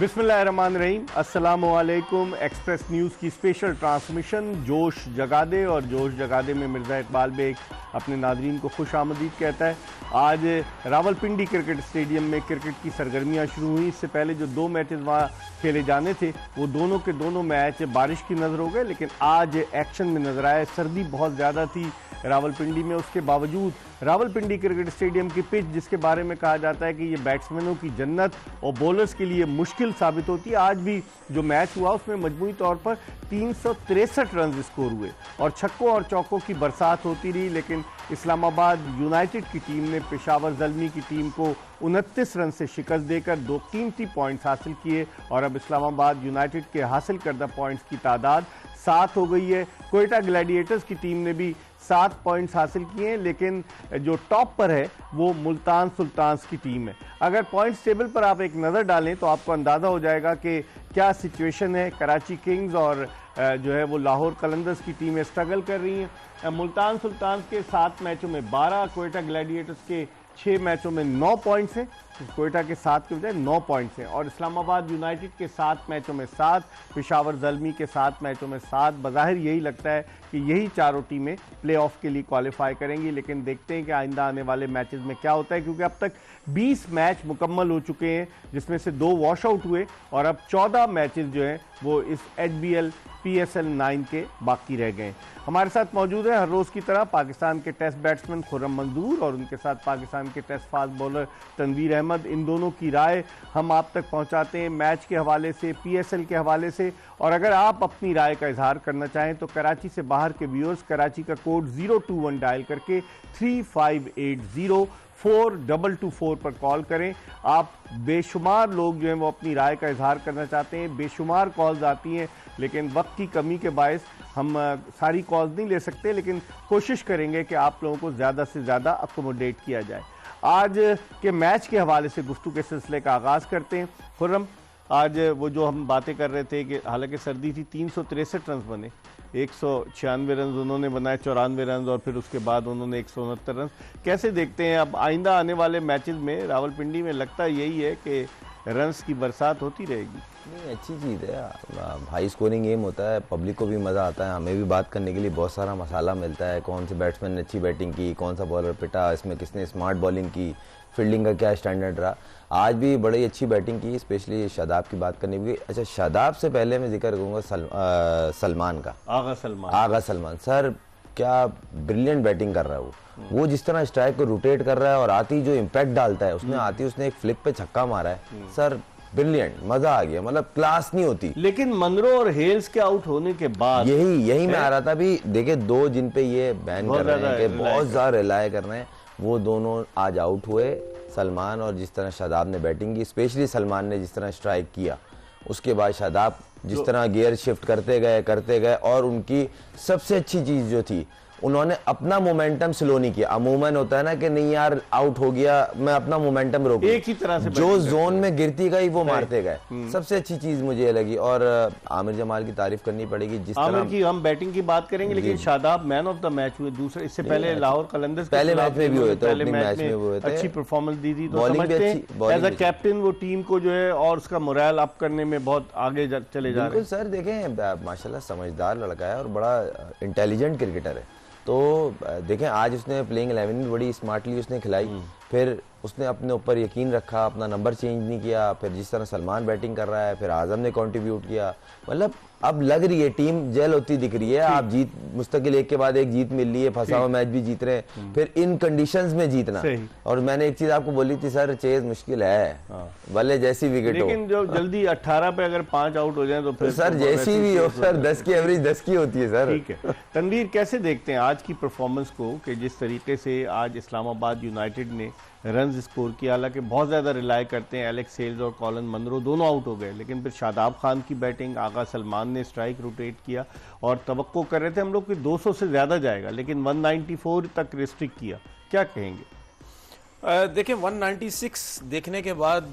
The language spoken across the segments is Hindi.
बिस्मिल्लाहिर्रहमानिर्रहीम, अस्सलामुअलैकुम। एक्सप्रेस न्यूज़ की स्पेशल ट्रांसमिशन जोश जगा दे, और जोश जगा दे में मिर्ज़ा इकबाल बेग अपने नादरीन को खुश आमदीद कहता है। आज रावलपिंडी क्रिकेट स्टेडियम में क्रिकेट की सरगर्मियां शुरू हुई। इससे पहले जो दो मैचेस वहाँ खेले जाने थे वो दोनों के दोनों मैच बारिश की नज़र हो गए, लेकिन आज एक्शन में नज़र आए। सर्दी बहुत ज़्यादा थी रावलपिंडी में, उसके बावजूद रावलपिंडी क्रिकेट स्टेडियम की पिच, जिसके बारे में कहा जाता है कि ये बैट्समैनों की जन्नत और बॉलर्स के लिए मुश्किल साबित होती है, आज भी जो मैच हुआ उसमें मजमूई तौर पर 363 रन स्कोर हुए और छक्कों और चौकों की बरसात होती रही। लेकिन इस्लामाबाद यूनाइटेड की टीम ने पेशावर ज़ल्मी की टीम को 29 रन से शिकस्त देकर 2 कीमती पॉइंट्स हासिल किए और अब इस्लामाबाद यूनाइटेड के हासिल करदा पॉइंट्स की तादाद 7 हो गई है। कोयटा ग्लैडिएटर्स की टीम ने भी 7 पॉइंट्स हासिल किए हैं, लेकिन जो टॉप पर है वो मुल्तान सुल्तान्स की टीम है। अगर पॉइंट्स टेबल पर आप एक नज़र डालें तो आपको अंदाज़ा हो जाएगा कि क्या सिचुएशन है। कराची किंग्स और जो है वो लाहौर कलंदर्स की टीमें स्ट्रगल कर रही हैं। मुल्तान सुल्तान्स के 7 मैचों में 12, कोयटा ग्लैडिएटर्स के 6 मैचों में 9 पॉइंट्स हैं, कोयटा के 7 के बजाय 9 पॉइंट्स हैं, और इस्लामाबाद यूनाइटेड के 7 मैचों में 7, पेशावर ज़ल्मी के 7 मैचों में 7। बज़ाहिर यही लगता है कि यही चारों टीमें प्लेऑफ के लिए क्वालिफाई करेंगी, लेकिन देखते हैं कि आइंदा आने वाले मैचेस में क्या होता है, क्योंकि अब तक 20 मैच मुकम्मल हो चुके हैं, जिसमें से 2 वॉश आउट हुए और अब 14 मैचेस जो हैं वो इस HBL PSL 9 के बाकी रह गए। हमारे साथ मौजूद है हर रोज़ की तरह पाकिस्तान के टेस्ट बैट्समैन खुर्रम मंजूर और उनके साथ पाकिस्तान के test fast bowler Tanveer Ahmed. इन दोनों की राय हम आप तक पहुंचाते हैं मैच के हवाले से, PSL के हवाले से, और अगर आप अपनी राय का इजहार करना चाहें तो कराची से बाहर के व्यूअर्स कराची का कोड 021 डायल करके 3580-4224 पर कॉल करें। आप बेशुमार लोग जो हैं वो अपनी राय का इजहार करना चाहते हैं, बेशुमार कॉल्स आती हैं, लेकिन वक्त की कमी के बायस हम सारी कॉल्स नहीं ले सकते, लेकिन कोशिश करेंगे कि आप लोगों को ज़्यादा से ज़्यादा अकोमोडेट किया जाए। आज के मैच के हवाले से गुफ्तगू के सिलसिले का आगाज़ करते हैं। खुर्रम, आज वो जो हम बातें कर रहे थे कि हालांकि सर्दी थी, 363 रन बने, 196 रन उन्होंने बनाए, 94 रन, और फिर उसके बाद उन्होंने 169 रन। कैसे देखते हैं अब आइंदा आने वाले मैचेस में? रावलपिंडी में लगता यही है कि रन्स की बरसात होती रहेगी। नहीं, अच्छी चीज़ है, हाई स्कोरिंग गेम होता है, पब्लिक को भी मज़ा आता है, हमें भी बात करने के लिए बहुत सारा मसाला मिलता है। कौन से बैट्समैन ने अच्छी बैटिंग की, कौन सा बॉलर पिटा, इसमें किसने स्मार्ट बॉलिंग की, फील्डिंग का क्या स्टैंडर्ड रहा। आज भी बड़ी अच्छी बैटिंग की, स्पेशली शादाब की बात करनी होगी। अच्छा, शादाब से पहले मैं जिक्र करूँगा सलमान का, आगा सलमान सर, क्या ब्रिलियंट बैटिंग कर रहा है वो जिस तरह स्ट्राइक को रोटेट कर रहा है और आती जो इम्पैक्ट डालता है उसने एक फ्लिक पे छक्का मारा है सर, ब्रिलियंट, मजा आ गया, मतलब क्लास नहीं होती। लेकिन मनरो और हेल्स के आउट होने के बाद यही मैं आ रहा था भी, देखे 2 जिन पे ये बैन कर रहे हैं कि बहुत ज्यादा रिलाय कर रहे हैं, वो दोनों आज आउट हुए, सलमान, और जिस तरह शादाब ने बैटिंग की, स्पेशली सलमान ने जिस तरह स्ट्राइक किया, उसके बाद शादाब जिस तरह गियर शिफ्ट करते गए, और उनकी सबसे अच्छी चीज जो थी, उन्होंने अपना मोमेंटम स्लो नहीं किया। अमूमन होता है ना कि नहीं यार आउट हो गया, मैं अपना मोमेंटम रोक, एक ही तरह से जो जोन में गिरती गई वो मारते गए। सबसे अच्छी चीज मुझे ये लगी, और आमिर जमाल की तारीफ करनी पड़ेगी, जिस तरह की हम बैटिंग की बात करेंगे, लेकिन Shadab man of the match हुए दूसरे, इससे पहले लाहौर कलंदर्स पहले मैच में भी हुए थे, अच्छी परफॉर्मेश दी थी, तो समझते हैं एज अ कैप्टन वो टीम को जो है और उसका मोरल अप करने में बहुत आगे चले जा रहे हैं। सर देखें, माशाल्लाह समझदार लड़का है और बड़ा इंटेलिजेंट क्रिकेटर है। तो देखें, आज उसने प्लेइंग 11 में बड़ी स्मार्टली उसने खिलाई, फिर उसने अपने ऊपर यकीन रखा, अपना नंबर चेंज नहीं किया, फिर जिस तरह सलमान बैटिंग कर रहा है, फिर आजम ने कंट्रीब्यूट किया, मतलब अब लग रही है टीम जेल होती दिख रही है। आप जीत मुस्तकिल एक के बाद एक जीत मिल रही है, फंसा हुआ मैच भी जीत रहे हैं, फिर इन कंडीशंस में जीतना। और मैंने एक चीज आपको बोली थी सर, चेज मुश्किल है, भले जैसी विकेट हो, लेकिन जो जल्दी 18 पे अगर 5 आउट हो जाए तो फिर सर जैसी भी हो सर, 10 की एवरेज 10 की होती है सर। ठीक है तनवीर, कैसे देखते हैं आज की परफॉर्मेंस को कि जिस तरीके से आज इस्लामाबाद यूनाइटेड ने रन स्कोर किया? हालांकि बहुत ज़्यादा रिलाय करते हैं, एलेक्स हेल्स और कॉलन मनरो दोनों आउट हो गए, लेकिन फिर शादाब खान की बैटिंग, आगा सलमान ने स्ट्राइक रोटेट किया, और तवक्को कर रहे थे हम लोग कि 200 से ज़्यादा जाएगा, लेकिन 194 तक रिस्ट्रिक्ट किया। क्या कहेंगे? देखिए 196 देखने के बाद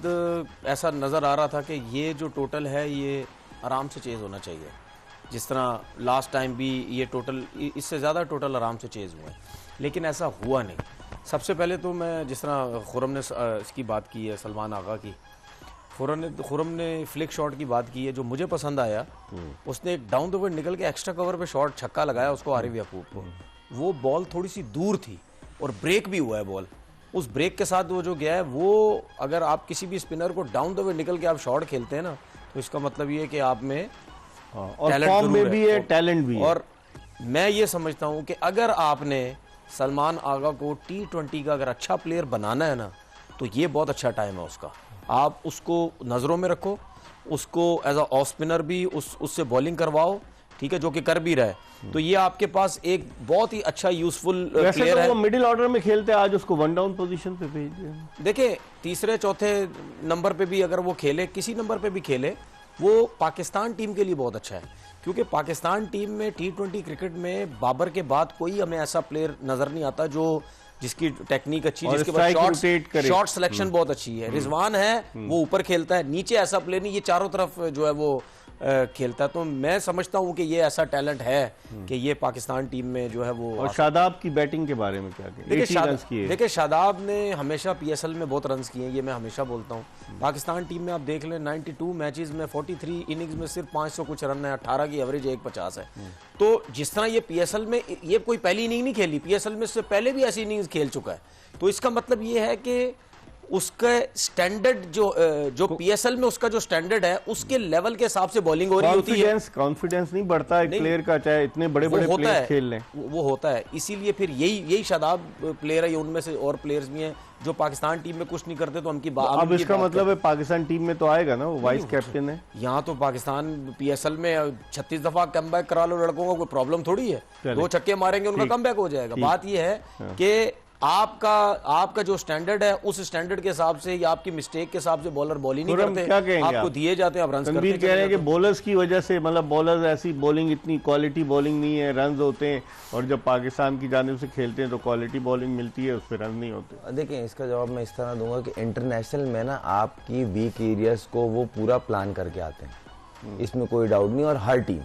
ऐसा नज़र आ रहा था कि ये जो टोटल है ये आराम से चेज़ होना चाहिए, जिस तरह लास्ट टाइम भी ये टोटल, इससे ज़्यादा टोटल आराम से चेज़ हुए, लेकिन ऐसा हुआ नहीं। सबसे पहले तो मैं, जिस तरह खुर्रम ने इसकी बात की है, सलमान आगा की, खुरम ने फ्लिक शॉट की बात की है, जो मुझे पसंद आया, उसने एक डाउन द विकेट निकल के एक्स्ट्रा कवर पे शॉट छक्का लगाया उसको, आरिफ याकूब को। वो बॉल थोड़ी सी दूर थी और ब्रेक भी हुआ है बॉल, उस ब्रेक के साथ वो जो गया है, वो अगर आप किसी भी स्पिनर को डाउन द विकेट निकल के आप शॉट खेलते हैं ना, तो इसका मतलब ये है कि आप में और टैलेंट फॉर्म में जरूर भी है, टैलेंट भी है। और मैं ये समझता हूं कि अगर आपने सलमान आगा को T20 का अगर अच्छा प्लेयर बनाना है ना, तो ये बहुत अच्छा टाइम है उसका। आप उसको नज़रों में रखो, उसको एज अ ऑफ स्पिनर भी उससे बॉलिंग करवाओ, ठीक है, जो कि कर भी रहा है। तो ये आपके पास एक बहुत ही अच्छा यूजफुल वैसे प्लेयर तो है। वो मिडिल ऑर्डर में खेलते हैं, आज उसको वन डाउन पोजीशन पे भेज दिया। देखिए, तीसरे चौथे नंबर पे भी अगर वो खेले, किसी नंबर पे भी खेले, वो पाकिस्तान टीम के लिए बहुत अच्छा है, क्योंकि पाकिस्तान टीम में T20 क्रिकेट में बाबर के बाद कोई हमें ऐसा प्लेयर नजर नहीं आता जो जिसकी टेक्निक अच्छी, और जिसके strike बाद rotate करे। शॉट सिलेक्शन बहुत अच्छी है। रिजवान है, वो ऊपर खेलता है, नीचे ऐसा प्लेयर नहीं, ये चारों तरफ जो है वो खेलता है। तो मैं समझता हूं कि ये ऐसा टैलेंट है कि ये पाकिस्तान टीम में जो है वो। और शादाब की बैटिंग के बारे में क्या कहें? 80 रन्स किए। देखिए, शादाब ने हमेशा PSL में बहुत रन्स किए हैं, ये मैं हमेशा बोलता हूँ। पाकिस्तान टीम में आप देख लें, 92 मैचेस में 43 इनिंग्स में सिर्फ 500 कुछ रन है, 18 की एवरेज 150 है। तो जिस तरह ये PSL में, ये कोई पहली इनिंग नहीं खेली, PSL में इससे पहले भी ऐसी इनिंग्स खेल चुका है। तो इसका मतलब ये है कि उसका स्टैंडर्ड जो PSL में उसका जो स्टैंडर्ड है, उसके लेवल के हिसाब से बॉलिंग हो रही होती है। कॉन्फिडेंस नहीं बढ़ता है प्लेयर का, चाहे इतने बड़े बड़े प्लेयर खेल लें, वो होता है। इसीलिए फिर यही शादाब प्लेयर है, ये उनमें से और प्लेयर्स भी हैं जो पाकिस्तान टीम में कुछ नहीं करते, तो उनकी बात। अब इसका मतलब है पाकिस्तान टीम में तो आएगा ना, वो वाइस कैप्टन है। यहाँ तो पाकिस्तान PSL में 36 दफा कमबैक करा लो लड़कों को, कोई प्रॉब्लम थोड़ी है। 2 छक्के मारेंगे उनका कमबैक हो जाएगा। बात ये है कि आपका जो स्टैंडर्ड है, उस स्टैंडर्ड के हिसाब से या आपकी मिस्टेक के हिसाब से बॉलर बॉलिंग नहीं करते, क्या कहेंगे आपको दिए जाते हैं, आप रन करते तनवीर कह रहे हैं कि बॉलर्स की वजह से, मतलब बॉलर्स ऐसी बॉलिंग, इतनी क्वालिटी बॉलिंग नहीं है, रन होते हैं, और जब पाकिस्तान की जानिब से खेलते हैं तो क्वालिटी बॉलिंग मिलती है, उस पर रन नहीं होते। देखिए, इसका जवाब मैं इस तरह दूंगा कि इंटरनेशनल में ना आपकी वीक एरियाज को वो पूरा प्लान करके आते हैं, इसमें कोई डाउट नहीं। और हर टीम,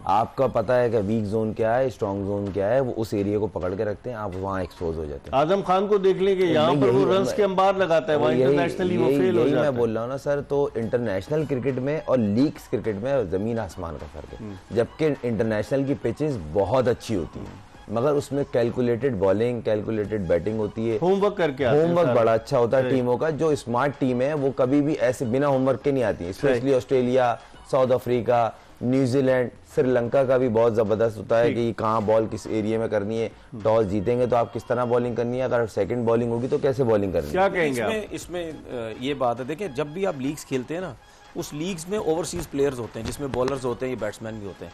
आपका पता है कि वीक जोन क्या है, स्ट्रॉन्ग जोन क्या है, वो उस एरिया को पकड़ के रखते हैं, आप वहाँ एक्सपोज हो जाते हैं। आजम खान को देख लें कि यहाँ पर वो रन्स के अंबार लगाता है, वहाँ इंटरनेशनली वो फेल हो जाता है। मैं बोल रहा हूँ ना सर, तो इंटरनेशनल क्रिकेट में और लीग्स क्रिकेट में जमीन आसमान का फर्क है। जबकि इंटरनेशनल की पिचेस बहुत अच्छी होती है, मगर उसमें कैलकुलेटेड बॉलिंग, कैलकुलेटेड बैटिंग होती है, होमवर्क करके होमवर्क बड़ा अच्छा होता है टीमों का। जो स्मार्ट टीम है वो कभी भी ऐसे बिना होमवर्क के नहीं आती है, specially Australia, south Africa, New Zealand, Sri Lanka का भी बहुत जबरदस्त होता है कि कहाँ बॉल किस एरिया में करनी है। टॉस जीतेंगे तो आप किस तरह बॉलिंग करनी है, अगर सेकंड बॉलिंग होगी तो कैसे बॉलिंग करनी है। क्या कहेंगे इसमें ये बात है। देखिए, जब भी आप लीग्स खेलते हैं ना, उस लीग्स में ओवरसीज प्लेयर्स होते हैं, जिसमें बॉलर्स होते हैं, ये बैट्समैन भी होते हैं,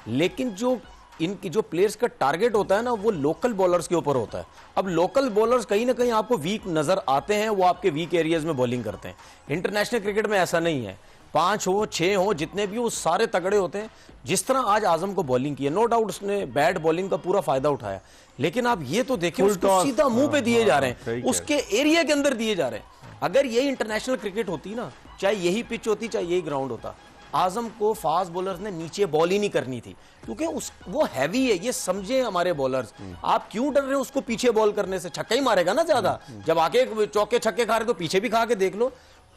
लेकिन जो इनकी जो प्लेयर्स का टारगेट होता है ना, वो लोकल बॉलर्स के ऊपर होता है। अब लोकल बॉलर्स कहीं ना कहीं आपको वीक नजर आते हैं, वो आपके वीक एरियाज में बॉलिंग करते हैं। इंटरनेशनल क्रिकेट में ऐसा नहीं है, 5 हो 6 हो, जितने भी, वो सारे तगड़े होते हैं। जिस तरह आज आजम को बॉलिंग की है, नो डाउट उसने बैड बॉलिंग का पूरा फायदा उठाया, लेकिन आप ये तो देखिए उसको सीधा मुंह पे दिए जा रहे हैं, उसके एरिया के अंदर दिए जा रहे हैं। अगर यही इंटरनेशनल क्रिकेट होती ना, चाहे यही पिच होती, चाहे यही ग्राउंड होता, आजम को फास्ट बॉलर्स ने नीचे बॉल ही नहीं करनी थी, क्योंकि वो हैवी है, ये समझे हमारे बॉलर्स। आप क्यों डर रहे हो उसको पीछे बॉल करने से? छक्का ही मारेगा ना ज्यादा। जब आके चौके छक्के खा रहे तो पीछे भी खा के देख लो,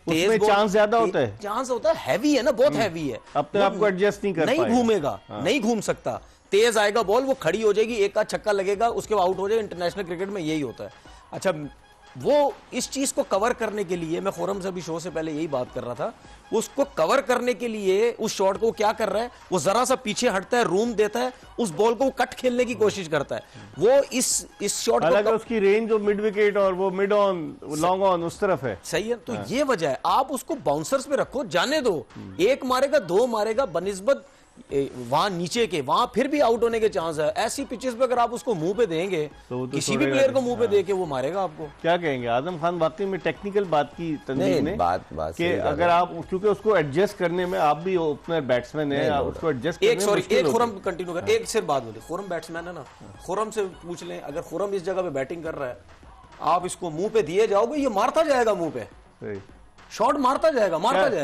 उसमें चांस ज्यादा होता है, चांस होता है, हैवी है ना, बहुत हैवी है, अपने आप को एडजस्ट नहीं कर नहीं घूमेगा, नहीं घूम सकता। तेज आएगा बॉल, वो खड़ी हो जाएगी, एक आध छक्का लगेगा, उसके बाद आउट हो जाएगा। इंटरनेशनल क्रिकेट में यही होता है। अच्छा, वो इस चीज को कवर करने के लिए, मैं खुरम से भी शो से पहले यही बात कर रहा था, उसको कवर करने के लिए उस शॉट को क्या कर रहा है, वो जरा सा पीछे हटता है, रूम देता है, उस बॉल को कट खेलने की कोशिश करता है। वो इस शॉट को, उसकी रेंज जो मिड विकेट और वो मिड ऑन, लॉन्ग ऑन, उस तरफ है। सही है, तो ये वजह है। आप उसको बाउंसर्स पे रखो, जाने दो, 1 मारेगा 2 मारेगा, बनिस्बत वहां नीचे के, वहां फिर भी आउट होने के चांस है। ऐसी पिचेस पे अगर आप उसको मुंह पे देंगे, तो किसी भी प्लेयर को मुंह पे देके वो मारेगा आपको। क्या कहेंगे? आजम खान वाकई में टेक्निकल बात की तनवीर ने, बात कि अगर आप, क्योंकि उसको एडजस्ट करने में, आप भी ओपनर बैट्समैन है, आप उसको एडजस्ट करने में, एक खुरम कंटिन्यू कर, एक सिर्फ बात बोले, खुरम बैट्समैन है ना, खुरम से पूछ लें, अगर खुरम इस जगह पे बैटिंग कर रहा है, आप इसको मुंह पे दिए जाओगे, ये मारता जाएगा मुंह पे, शॉट मारता जाएगा।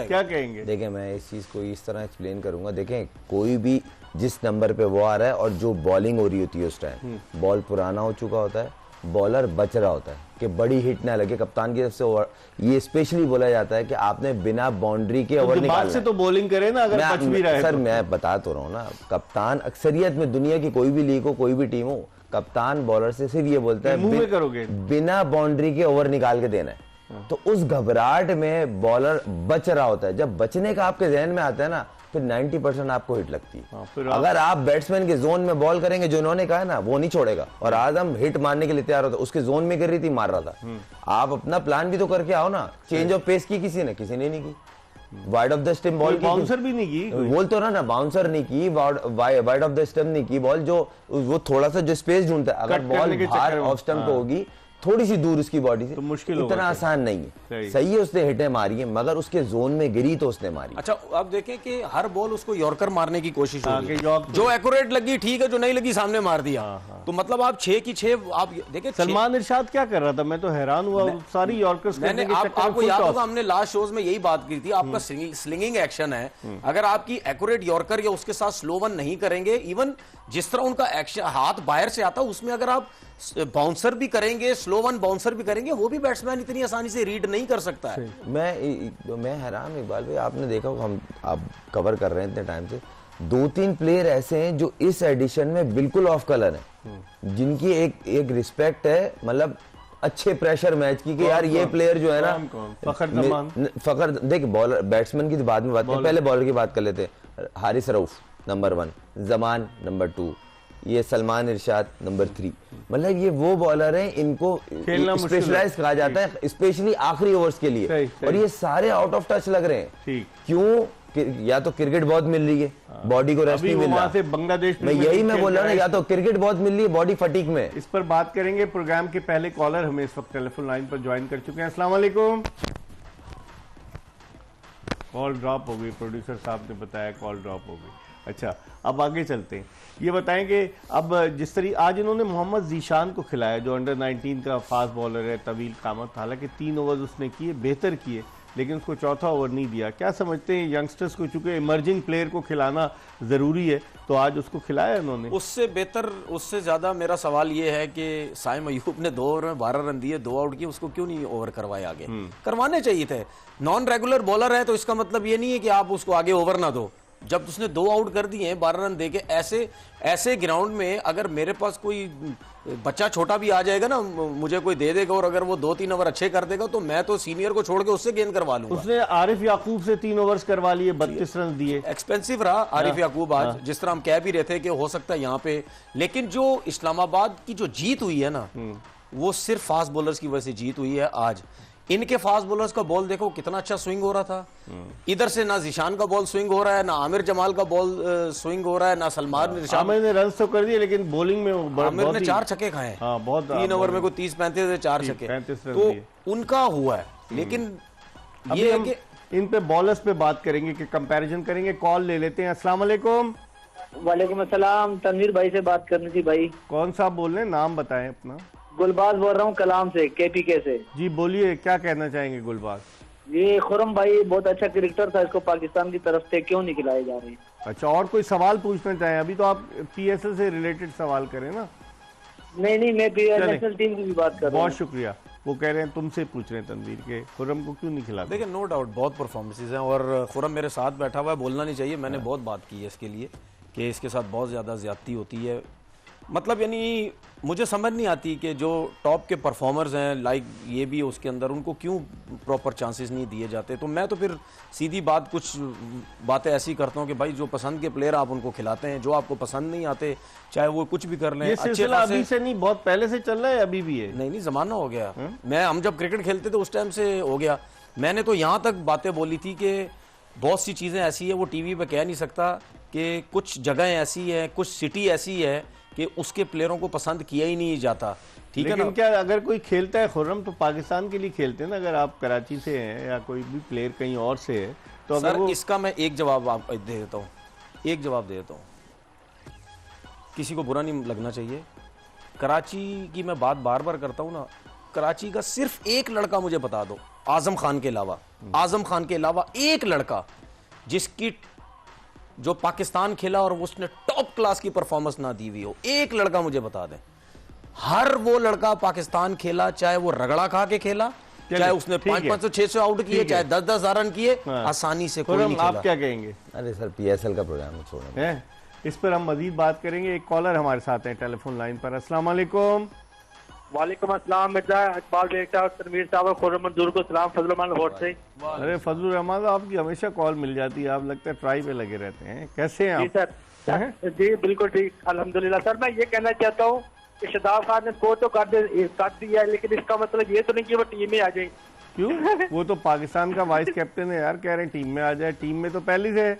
क्या कहेंगे? देखिए, मैं इस चीज को इस तरह एक्सप्लेन करूंगा। देखें, कोई भी जिस नंबर पे वो आ रहा है और जो बॉलिंग हो रही होती है उस टाइम, बॉल पुराना हो चुका होता है बॉलर बच रहा होता है कि बड़ी हिट ना लगे कप्तान की तरफ से। ये स्पेशली बोला जाता है कि आपने बिना बाउंड्री के ओवर निकालना से तो बॉलिंग करे ना, अगर बच भी रहा है सर तो। मैं बता तो रहा हूँ ना, कप्तान अक्सरियत में दुनिया की कोई भी लीग हो, कोई भी टीम हो, कप्तान बॉलर से सिर्फ ये बोलता है मुंह में करोगे बिना बाउंड्री के ओवर निकाल के देना है। तो उस घबराहट में बॉलर बच रहा होता है। जब बचने का आपके जहन में आता है ना, फिर 90% आपको हिट लगती है। फिर अगर आप बैट्समैन के जोन में बॉल करेंगे, जो इन्होंने कहा है ना, वो नहीं छोड़ेगा। और आज हम हिट मारने के लिए तैयार होता, उसके जोन में गिर रही थी, मार रहा था। आप अपना प्लान भी तो करके आओ ना। चेंज ऑफ पेस की किसी ने नहीं की। Wide of the stump ball की, बाउंसर भी नहीं की, बोल तो ना बाउंसर नहीं की, वाइड ऑफ द स्टंप नहीं की बॉल, जो वो थोड़ा सा जो स्पेस ढूंढता है। अगर बॉल बाहर ऑफ स्टंप को होगी, थोड़ी सी दूर उसकी बॉडी से, तो मुश्किल इतना आसान नहीं है। सही है, उसने हिटें मारी है, मगर उसके जोन में गिरी तो उसने मारी। अच्छा, अब देखें कि हर बॉल उसको यॉर्कर मारने की कोशिश हो रही है। यॉर्कर जो एक्यूरेट लगी ठीक है, जो नहीं लगी सामने मार दिया। तो मतलब आप 6 की 6 आप देखें। सलमान इरशाद क्या कर रहा था, मैं तो हैरान हुआ। सारी यॉर्कर्स मैंने आपको याद होगा, हमने लास्ट शोज में यही बात की थी। आपका स्लिंगिंग एक्शन है, अगर आपकी एक्यूरेट यॉर्कर या उसके साथ स्लो वन नहीं करेंगे, इवन जिस तरह उनका एक्शन हाथ बाहर से आता है, उसमें अगर आप बाउंसर भी करेंगे, स्लो वन बाउंसर भी करेंगे, वो भी बैट्समैन इतनी आसानी से रीड नहीं कर सकता है। मैं हैरान इकबाल भाई, आपने देखा होगा, हम आप कवर कर रहे हैं इतने टाइम से, 2-3 प्लेयर ऐसे हैं जो इस एडिशन में बिल्कुल ऑफ कलर हैं, जिनकी एक रिस्पेक्ट है, मतलब अच्छे प्रेशर मैच की, कि यार ये प्लेयर जो है ना, फखर देख, बॉलर बैट्समैन की बाद में बात करें, पहले बॉलर की बात कर लेते हैं। हारिस रऊफ नंबर 1, जमान नंबर 2, ये सलमान इरशाद नंबर 3। मतलब ये वो बॉलर हैं, इनको स्पेशलाइज कहा जाता है, स्पेशली आखिरी ओवर्स के लिए। और ये सारे आउट ऑफ टच लग रहे हैं। क्यों? या तो क्रिकेट बहुत मिल रही है, बॉडी को रेस्ट नहीं मिल रहा है। बांग्लादेश मैं यही मैं बोल रहा हूँ ना, या तो क्रिकेट बहुत मिल रही है, बॉडी फटीक में। इस पर बात करेंगे। प्रोग्राम के पहले कॉलर हमें इस वक्त टेलीफोन लाइन पर ज्वाइन कर चुके हैं। अस्सलाम वालेकुम। कॉल ड्रॉप हो गई, प्रोड्यूसर साहब ने बताया कॉल ड्रॉप हो गई। अच्छा, अब आगे चलते हैं। ये बताएं कि अब जिस तरह आज इन्होंने मोहम्मद जीशान को खिलाया, जो अंडर 19 का फास्ट बॉलर है, तवील कामत, हालांकि 3 ओवर्स उसने किए, बेहतर किए, लेकिन उसको चौथा ओवर नहीं दिया। क्या समझते हैं यंगस्टर्स को, चूंकि इमर्जिंग प्लेयर को खिलाना ज़रूरी है, तो आज उसको खिलाया इन्होंने? उससे बेहतर, उससे ज़्यादा मेरा सवाल ये है कि साइम अयूब ने 2 ओवर में 12 रन दिए, 2 आउट किए, उसको क्यों नहीं ओवर करवाए आगे? करवाने चाहिए थे। नॉन रेगुलर बॉलर है तो इसका मतलब ये नहीं है कि आप उसको आगे ओवर ना दो। जब उसने 2 आउट कर दिए, 12 रन देके, ऐसे ग्राउंड में अगर मेरे पास कोई बच्चा छोटा भी आ जाएगा ना, मुझे कोई दे देगा, और अगर वो 2-3 ओवर अच्छे कर देगा, तो मैं तो सीनियर को छोड़ के उससे गेंद करवा लूंगा। उसने आरिफ याकूब से 3 ओवर्स करवा लिए, 32 रन दिए। एक्सपेंसिव रहा आरिफ याकूब आज, जिस तरह हम कह भी रहे थे कि हो सकता है यहाँ पे, लेकिन जो इस्लामाबाद की जो जीत हुई है ना, वो सिर्फ फास्ट बॉलर्स की वजह से जीत हुई है। आज इनके फास्ट बॉलर्स का बॉल देखो कितना अच्छा स्विंग हो रहा था। इधर से ना जीशान का बॉल स्विंग हो रहा है, ना आमिर जमाल का बॉल स्विंग हो रहा है, ना सलमान इरशाद। आमिर ने रन तो कर दिए, लेकिन बॉलिंग में आमिर ने 4 छक्के खाए। बहुत 3 ओवर में को 30-35 से 4 छक्के, तो उनका हुआ है। लेकिन ये है कि इन पे बॉलर्स पे बात करेंगे, कि कंपैरिजन करेंगे। कॉल ले लेते हैं। अस्सलाम वालेकुम। वालेकुम अस्सलाम। तनवीर भाई से बात करनी थी भाई। कौन सा बोल रहे हैं, नाम बताएं अपना। गुलबाज बोल रहा हूँ कलाम से, केपीके से। जी बोलिए, क्या कहना चाहेंगे गुलबाज? ये खुरम भाई बहुत अच्छा क्रिकेटर था, इसको पाकिस्तान की तरफ से क्यों नहीं खिलाए जा रहे? अच्छा, और कोई सवाल पूछना चाहें? अभी तो आप पीएसएल से रिलेटेड सवाल करें ना। नहीं, मैं नेशनल टीम की भी बात कर रहा हूँ। बहुत शुक्रिया। वो कह रहे हैं तुमसे पूछ रहे हैं तनवीर के, खुरम को क्यों नहीं खिलाते? देखिए, नो डाउट बहुत परफॉर्मेंसेज हैं, और खुरम मेरे साथ बैठा हुआ है, बोलना नहीं चाहिए, मैंने बहुत बात की है इसके लिए कि इसके साथ बहुत ज़्यादा ज्यादती होती है। मतलब यानी मुझे समझ नहीं आती कि जो टॉप के परफॉर्मर्स हैं, लाइक ये भी उसके अंदर, उनको क्यों प्रॉपर चांसेस नहीं दिए जाते। तो मैं तो फिर सीधी बात, कुछ बातें ऐसी करता हूँ कि भाई जो पसंद के प्लेयर आप उनको खिलाते हैं, जो आपको पसंद नहीं आते चाहे वो कुछ भी कर लें। ये सिलसिला अभी से नहीं, बहुत पहले से चल रहा है, अभी भी है? नहीं, जमाना हो गया। हम जब क्रिकेट खेलते थे उस टाइम से हो गया। मैंने तो यहाँ तक बातें बोली थी कि बहुत सी चीज़ें ऐसी है वो टीवी पे कह नहीं सकता, कि कुछ जगहें ऐसी है, कुछ सिटी ऐसी है कि उसके प्लेयरों को पसंद किया ही नहीं जाता। ठीक है ना? लेकिन क्या अगर कोई खेलता है खुर्रम, तो पाकिस्तान के लिए खेलते हैं ना। अगर आप कराची से हैं या कोई भी प्लेयर कहीं और से है, तो अगर सर इसका मैं एक जवाब आप दे देता हूँ, एक जवाब दे देता हूँ, किसी को बुरा नहीं लगना चाहिए। कराची की मैं बात बार बार करता हूँ ना, कराची का सिर्फ एक लड़का मुझे बता दो, आजम खान के अलावा, आजम खान के अलावा एक लड़का जिसकी जो पाकिस्तान खेला और उसने टॉप क्लास की परफॉर्मेंस ना दी हुई हो, एक लड़का मुझे बता दें। हर वो लड़का पाकिस्तान खेला, चाहे वो रगड़ा खा के खेला, चाहे उसने 500 600 आउट किए, चाहे 10-10 रन किए, आसानी से कोई नहीं खेला। आप क्या कहेंगे? अरे सर PSL का प्रोग्राम छोड़ें हैं, इस पर हम मजीद बात करेंगे। एक कॉलर हमारे साथ है टेलीफोन लाइन पर। अस्सलाम वालेकुम। वालेकुम अस्सलाम मिर्जा इकबाल बेगटा और तनवीर साहब और खुर्रम मंजूर को सलाम। फजल रहमान लाहौर से। अरे फजलुर रहमान, आपकी हमेशा कॉल मिल जाती है, आप लगता है ट्राई पे लगे रहते हैं। कैसे हैं जी आप? सर, जी बिल्कुल ठीक, अल्हम्दुलिल्लाह। सर मैं ये कहना चाहता हूँ कि शादाब खान ने स्कोर तो कर दिया है, लेकिन इसका मतलब ये तो नहीं कि वो टीम में आ जाए। क्यों? वो तो पाकिस्तान का वाइस कैप्टन है यार, कह रहे हैं टीम में आ जाए। टीम में तो पहले से है।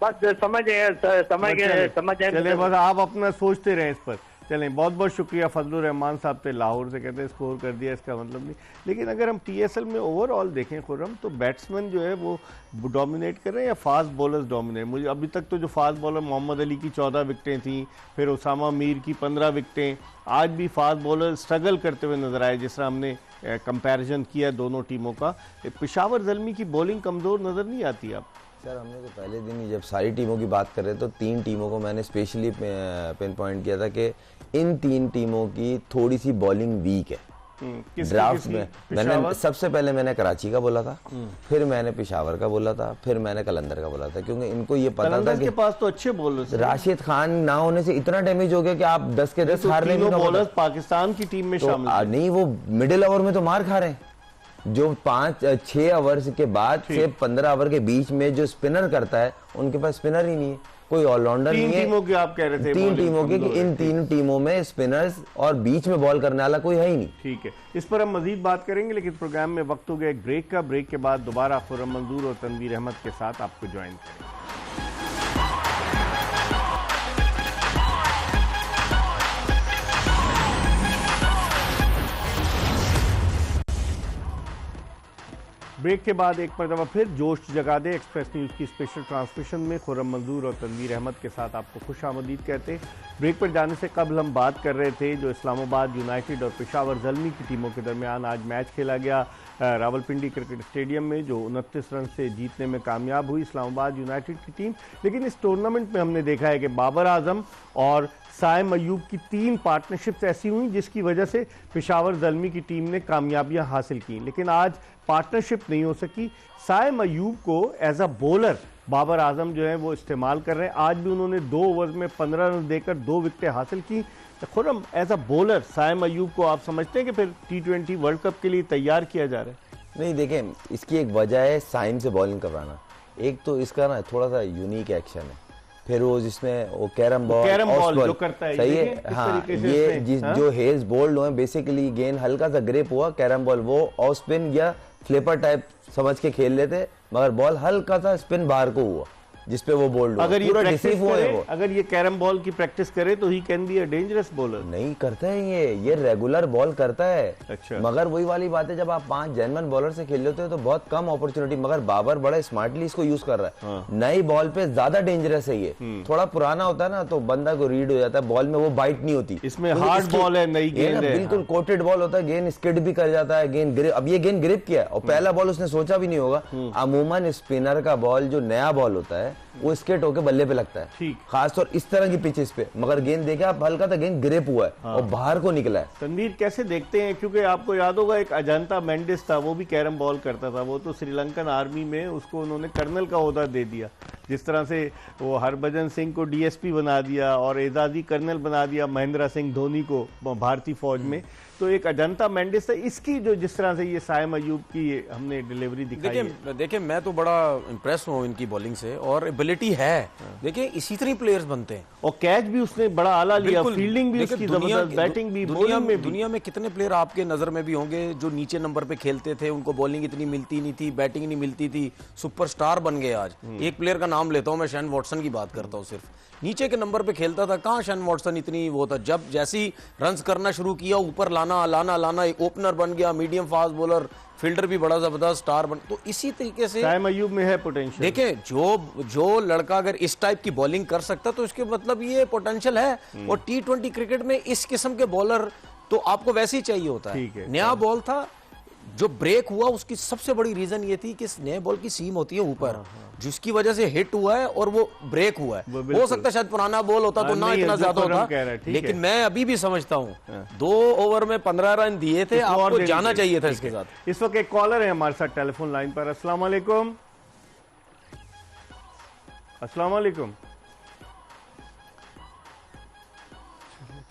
बस समझ गए। चले बस आप अपना सोचते रहे इस पर। चलें, बहुत बहुत शुक्रिया फजलुर रहमान साहब से, लाहौर से। कहते हैं स्कोर कर दिया, इसका मतलब नहीं। लेकिन अगर हम TSL में ओवरऑल देखें खुर्रम, तो बैट्समैन जो है वो डोमिनेट कर रहे हैं या फास्ट बॉलर्स डोमिनेट? मुझे अभी तक तो जो फास्ट बॉलर, मोहम्मद अली की 14 विकटें थी, फिर उसामा मीर की 15 विकटें, आज भी फास्ट बॉलर स्ट्रगल करते हुए नजर आए। जिस तरह हमने कंपैरिजन किया दोनों टीमों का, पेशावर ज़ल्मी की बॉलिंग कमज़ोर नज़र नहीं आती आप? सर हमने तो पहले दिन ही जब सारी टीमों की बात कर रहे तो 3 टीमों को मैंने स्पेशली पिन पॉइंट किया था कि इन 3 टीमों की थोड़ी सी बॉलिंग वीक है। ड्राफ्ट में मैंने सबसे पहले मैंने कराची का बोला था, फिर मैंने पेशावर का बोला था, फिर मैंने कलंदर का बोला था, क्योंकि इनको ये पता था कि के पास तो अच्छे बॉलर्स हैं। राशिद खान ना होने से इतना डैमेज हो गया कि आप 10 के 10 हारने में बॉलर्स पाकिस्तान की टीम में शामिल नहीं, वो मिडिल ओवर में तो मार खा रहे हैं। जो 5-6 ओवर्स के बाद से 15 ओवर के बीच में जो स्पिनर करता है, उनके पास स्पिनर ही नहीं है, कोई ऑलराउंडर नहीं है। 3 टीमों की आप कह रहे थे? 3 टीमों के कि इन 3 टीमों में स्पिनर्स और बीच में बॉल करने वाला कोई है ही नहीं। ठीक है, इस पर हम मजीद बात करेंगे, लेकिन प्रोग्राम में वक्त हो गया एक ब्रेक का। ब्रेक के बाद दोबारा खुर्रम मंजूर और तनवीर अहमद के साथ आपको ज्वाइन करेंगे। ब्रेक के बाद एक मरतबा फिर जोश जगा दे एक्सप्रेस न्यूज़ की स्पेशल ट्रांसमिशन में खुर्रम मंजूर और तनवीर अहमद के साथ आपको खुश आमदीद कहते हैं। ब्रेक पर जाने से कबल हम बात कर रहे थे जो इस्लामाबाद यूनाइटेड और पेशावर ज़ल्मी की टीमों के दरमियान आज मैच खेला गया रावलपिंडी क्रिकेट स्टेडियम में, जो 29 रन से जीतने में कामयाब हुई इस्लामाबाद यूनाइटेड की टीम। लेकिन इस टूर्नामेंट में हमने देखा है कि बाबर आजम और साइम अयूब की 3 पार्टनरशिप्स ऐसी हुई जिसकी वजह से पेशावर ज़ल्मी की टीम ने कामयाबियां हासिल की। लेकिन आज पार्टनरशिप नहीं हो सकी। साइम अयूब को as a bowler Babar Azam जो है वो इस्तेमाल कर रहे हैं। आज भी उन्होंने 2 ओवर्स में 15 रन देकर 2 विकेटें हासिल की। Khurram, as a bowler Saim Ayub को आप समझते हैं कि फिर T20 वर्ल्ड कप के लिए तैयार किया जा रहा है? नहीं, देखें, इसकी एक वजह है साइम से बॉलिंग करवाना। एक तो इसका ना थोड़ा सा यूनिक एक्शन है, फिर वो जिसमें वो कैरम बॉल जो करता है, सही है। हाँ, ये जो हेल्स बोल्ड हुए बेसिकली गेंद हल्का सा ग्रिप हुआ, कैरम बॉल वो ऑफ स्पिन या फ्लिपर टाइप समझ के खेल लेते, मगर बॉल हल्का सा स्पिन बाहर को हुआ जिसपे वो बोल्ड अगर ये प्रैक्टिस करे, अगर ये कैरम बॉल की प्रैक्टिस करे तो he can be a dangerous bowler. नहीं करता है ये रेगुलर बॉल करता है। अच्छा। मगर वही वाली बात है, जब आप 5 जेन्युइन बॉलर से खेल लेते हो तो बहुत कम अपॉर्चुनिटी, मगर बाबर बड़ा स्मार्टली इसको यूज कर रहा है। हाँ। नई बॉल पे ज्यादा डेंजरस है ये। थोड़ा पुराना होता है ना तो बंदा को रीड हो जाता है, बॉल में वो बाइट नहीं होती। इसमें हार्ड बॉल है, नई गेंद है, बिल्कुल कोटेड बॉल होता है, गेंद स्किड भी कर जाता है, गेंद ग्रिप। अब ये गेंद ग्रिप किया और पहला बॉल उसने सोचा भी नहीं होगा। अमूमन स्पिनर का बॉल जो नया बॉल होता है वो स्केट होके बल्ले पे लगता है, खासतौर इस तरह की पिचेस पे, मगर गेंद देखे आप हल्का सा गेंद ग्रिप हुआ है। हाँ। और बाहर को निकला है। तनवीर, कैसे देखते हैं, क्योंकि आपको याद होगा एक अजंता मेंडिस था, वो भी कैरम बॉल करता था, वो तो श्रीलंकन आर्मी में उसको उन्होंने कर्नल का ओहदा दे दिया। जिस तरह से वो हरभजन सिंह को DSP बना दिया और एजाजी कर्नल बना दिया महेंद्र सिंह धोनी को भारतीय फौज में, तो एक अजंता मेंडिस है। इसकी जो जिस तरह से ये साइम अयूब की हमने डिलीवरी दिखाई है, देखिए मैं तो बड़ा इंप्रेस हूँ इनकी बॉलिंग से, और एबिलिटी है। देखिए इसी तरह प्लेयर्स बनते हैं, और कैच भी उसने बड़ा आला लिया, फील्डिंग भी उसकी जबरदस्त, बैटिंग भी, बॉलिंग में। दुनिया में कितने प्लेयर आपके नजर में भी होंगे जो नीचे नंबर पे खेलते थे, उनको बॉलिंग इतनी मिलती नहीं थी, बैटिंग नहीं मिलती थी, सुपरस्टार बन गए आज। एक प्लेयर का नाम लेता हूं मैं, शेन वॉटसन की बात करता हूं। सिर्फ नीचे के नंबर पे खेलता था, कहां शेन वॉटसन इतनी वो था, जब जैसी रन्स करना शुरू किया, ऊपर लाना लाना लाना, एक ओपनर बन गया, मीडियम फास्ट बॉलर, फील्डर भी बड़ा जबरदस्त स्टार बन। तो इसी तरीके से साइम अयूब में है पोटेंशियल। देखें, जो लड़का अगर इस टाइप की बॉलिंग कर सकता तो इसके मतलब ये पोटेंशियल है। और T20 क्रिकेट में इस किस्म के बॉलर तो आपको वैसे ही चाहिए होता है। नया बॉल था, जो ब्रेक हुआ उसकी सबसे बड़ी रीजन ये थी कि स्नेह बॉल की सीम होती है ऊपर, जिसकी वजह से हिट हुआ है और वो ब्रेक हुआ है। हो सकता है शायद पुराना बॉल होता तो ना इतना ज्यादा होता, लेकिन मैं अभी भी समझता हूँ 2 ओवर में 15 रन दिए थे, आपको जाना चाहिए था इसके साथ। इस वक्त एक कॉलर है हमारे साथ टेलीफोन लाइन पर। अस्सलाम वालेकुम। अस्सलाम वालेकुम।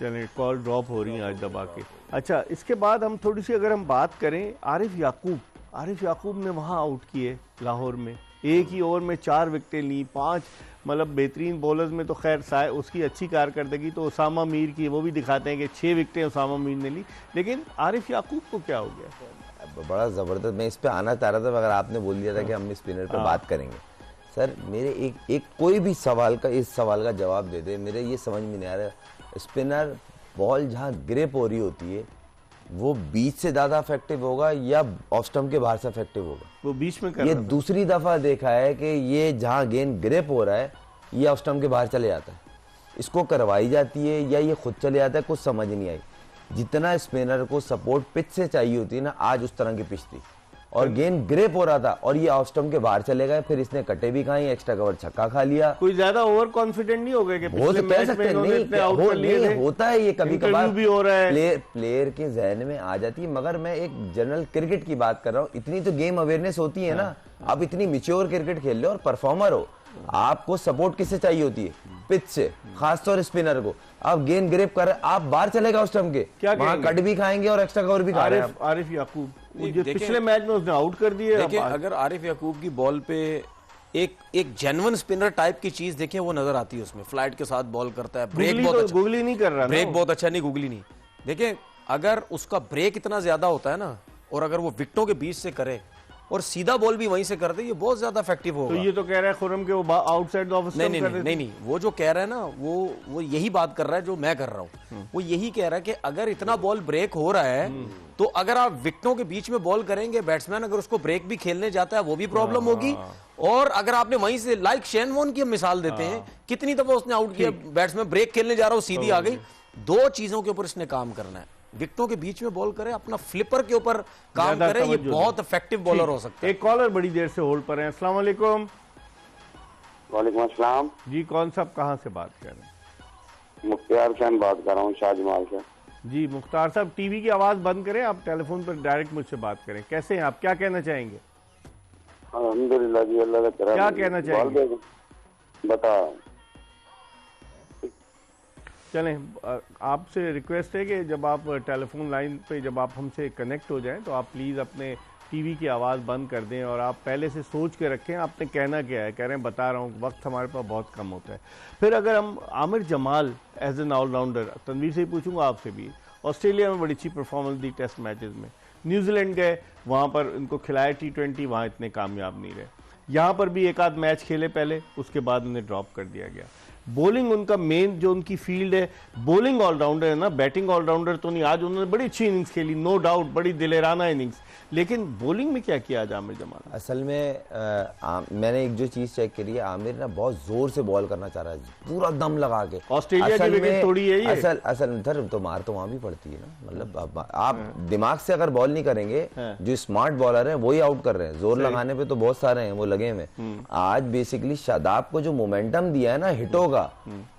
चलिए कॉल ड्रॉप हो रही है आज दबा के। अच्छा, इसके बाद हम थोड़ी सी अगर हम बात करें आरिफ याकूब ने वहाँ आउट किए लाहौर में, एक ही ओवर में 4 विकेटें ली, 5 मतलब बेहतरीन बॉलर्स में तो खैर उसकी अच्छी कारकर्दगी तो उसामा मीर की, वो भी दिखाते हैं कि 6 विकेटें उसामा मीर ने ली, लेकिन आरिफ याकूब को क्या हो गया? बड़ा ज़बरदस्त, मैं इस पे आना चाह रहा था, अगर आपने बोल दिया था कि हम स्पिनर पे बात करेंगे। सर मेरे एक कोई भी सवाल का इस सवाल का जवाब दे दे, मेरे ये समझ में नहीं आ रहा, स्पिनर बॉल जहाँ ग्रिप हो रही होती है वो बीच से ज्यादा इफेक्टिव होगा या ऑफ स्टंप के बाहर से इफेक्टिव होगा? वो बीच में कर ये दूसरी दफा देखा है कि ये जहां गेंद ग्रिप हो रहा है ये ऑफ स्टंप के बाहर चले जाता है, इसको करवाई जाती है या ये खुद चले जाता है, कुछ समझ नहीं आई। जितना स्पिनर को सपोर्ट पिच से चाहिए होती है ना, आज उस तरह की पिच थी और गेंद ग्रिप हो रहा था और ये ऑफ स्टंप के बाहर चले गए, फिर इसने कटे भी खाई, एक्स्ट्रा कवर छक्का खा लिया। कोई ज्यादा ओवर कॉन्फिडेंट नहीं हो गए कि वो तो कह सकते नहीं होता है, ये कभी कभार भी हो रहा है, प्लेयर के जहन में आ जाती है। मगर मैं एक जनरल क्रिकेट की बात कर रहा हूँ, इतनी तो गेम अवेयरनेस होती है ना, आप इतनी मैच्योर क्रिकेट खेल रहे हो और परफॉर्मर हो, आपको सपोर्ट किससे चाहिए होती है? पिच से, खासतौर स्पिनर को। आप गेंद ग्रिप कर रहे, आप बाहर चलेगा उस स्टंप के, वहां कट भी खाएंगे और एक्स्ट्रा कवर भी खा रहे हैं। आरिफ याकूब पिछले मैच में उसने आउट कर दिए। देखिए अगर आरिफ याकूब की बॉल पे एक जेन्युइन स्पिनर टाइप की चीज देखें वो नजर आती है उसमें, फ्लाइट के साथ बॉल करता है, ब्रेक बहुत अच्छा, गूगली नहीं कर रहा, ब्रेक बहुत अच्छा नहीं, गूगली नहीं। देखिए अगर उसका ब्रेक इतना ज्यादा होता है ना और अगर वो विकेटों के बीच से करे और सीधा बॉल भी वहीं से कर दे, ये बहुत ज्यादा इफेक्टिव होगा। तो ये तो कह रहा है खुरम के वो आउटसाइड ऑफ स्टंप कर रहे थे। नहीं, वो जो कह रहा है ना वो यही बात कर रहा है जो मैं कर रहा हूँ। वो यही कह रहा है कि अगर इतना बॉल ब्रेक हो रहा है तो अगर आप विकेटों के बीच में बॉल करेंगे, बैट्समैन अगर उसको ब्रेक भी खेलने जाता है वो भी प्रॉब्लम होगी। और अगर आपने वहीं से लाइक शेन वॉर्न की मिसाल देते हैं, कितनी दफा उसने आउट किया, बैट्समैन ब्रेक खेलने जा रहा हो सीधी आ गई। 2 चीजों के ऊपर इसने काम करना है, विकेटों के बीच में बॉल करे, अपना फ्लिपर के ऊपर काम करे, ये बहुत इफेक्टिव बॉलर हो सकता है। एक कॉलर बड़ी देर से होल्ड पर है। अस्सलाम वालेकुम। वालेकुम अस्सलाम जी, कौन साहब कहाँ से बात कर रहे हैं? मुख्तार खान बात कर रहा हूँ शाहजमाल से। जी मुख्तार साहब, टीवी की आवाज बंद करें, आप टेलीफोन पर डायरेक्ट मुझसे बात करें। कैसे हैं आप, क्या कहना चाहेंगे? अल्हम्दुलिल्लाह जी, अल्लाह का करम। क्या कहना चाहेंगे? बता। चलें, आपसे रिक्वेस्ट है कि जब आप टेलीफोन लाइन पे जब आप हमसे कनेक्ट हो जाएं तो आप प्लीज़ अपने टीवी की आवाज़ बंद कर दें और आप पहले से सोच के रखें आपने कहना क्या है। कह रहे हैं बता रहा हूँ, वक्त हमारे पास बहुत कम होता है। फिर अगर हम Aamir Jamal as an allrounder, Tanveer से ही पूछूंगा आपसे भी, ऑस्ट्रेलिया में बड़ी अच्छी परफॉर्मेंस दी टेस्ट मैचेस में, न्यूजीलैंड गए वहाँ पर इनको खिलाया T20, वहाँ इतने कामयाब नहीं रहे, यहाँ पर भी एक आध मैच खेले पहले, उसके बाद उन्हें ड्रॉप कर दिया गया। बॉलिंग उनका मेन जो उनकी फील्ड है, बॉलिंग ऑलराउंडर है ना, बैटिंग ऑलराउंडर तो नहीं। आज उन्होंने बड़ी अच्छी इनिंग्स खेली, नो डाउट, बड़ी दिलेराना इनिंग्स, लेकिन बॉलिंग में क्या किया आज आमिर जमाल? असल में मैंने एक जो चीज चेक करी है, आमिर ना बहुत जोर से बॉल करना चाह रहा है, पूरा दम लगा के। ऑस्ट्रेलिया की विकेट तोड़ी है ये। असल इधर तो मार तो वहां भी पड़ती है ना, मतलब आप दिमाग से अगर बॉल नहीं करेंगे, जो स्मार्ट बॉलर है वही आउट कर रहे हैं, जोर लगाने पे तो बहुत सारे हैं वो लगे हुए। आज बेसिकली शादाब को जो मोमेंटम दिया है ना हिटों का,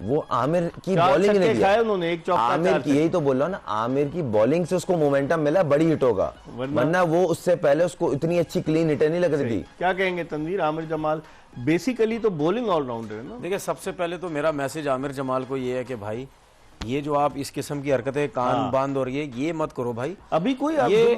वो आमिर की बॉलिंग ने दिया उन्होंने, एक आमिर की, यही तो बोल रहा हूँ ना, आमिर की बॉलिंग से उसको मोमेंटम मिला बड़ी हिटों का, वरना वो उससे पहले उसको इतनी अच्छी क्लीन हिटर नहीं लग रही थी। क्या कहेंगे तनवीर, आमिर जमाल बेसिकली तो बॉलिंग ऑलराउंडर है ना? देखिए सबसे पहले तो मेरा मैसेज आमिर जमाल को ये है कि भाई ये जो आप इस किस्म की हरकतें कान बांध हो रही है ये मत करो भाई। अभी कोई ये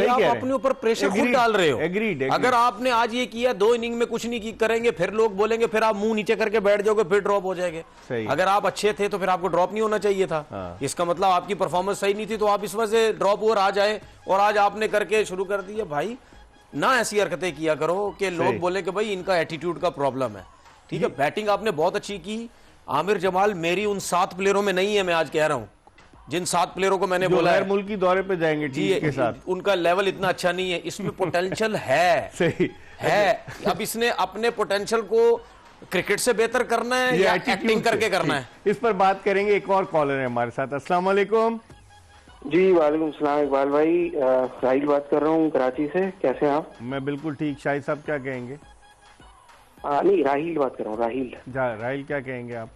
आप अपने ऊपर प्रेशर खुद डाल रहे हो। एग्रीड। अगर आपने आज ये किया, 2 इनिंग में कुछ नहीं करेंगे, फिर लोग बोलेंगे, फिर आप मुंह नीचे करके बैठ जाओगे, फिर ड्रॉप हो जाएंगे। अगर आप अच्छे थे तो फिर आपको ड्रॉप नहीं होना चाहिए था। इसका मतलब आपकी परफॉर्मेंस सही नहीं थी, तो आप इस वजह से ड्रॉप ओवर आ जाए और आज आपने करके शुरू कर दिया। भाई ना ऐसी हरकतें किया करो कि लोग बोले कि भाई इनका एटीट्यूड का प्रॉब्लम है। ठीक है, बैटिंग आपने बहुत अच्छी की। आमिर जमाल मेरी उन 7 प्लेयरों में नहीं है, मैं आज कह रहा हूं, जिन 7 प्लेयरों को मैंने बोला है मुल्की दौरे पे जाएंगे टीम के साथ, उनका लेवल इतना अच्छा नहीं है। इसमें पोटेंशियल है, सही है। अब इसने अपने पोटेंशियल को क्रिकेट से बेहतर करना है या एक्टिंग करके करना है, इस पर बात करेंगे। एक और कॉलर है हमारे साथ। अस्सलाम वालेकुम। जी वालेकुम सलाम इकबाल भाई, राहिल बात कर रहा हूँ कराची से। कैसे हैं आप? मैं बिल्कुल ठीक। शाहिद साहब क्या कहेंगे? नहीं, राहिल बात कर रहा हूँ, राहिल। राहिल क्या कहेंगे आप?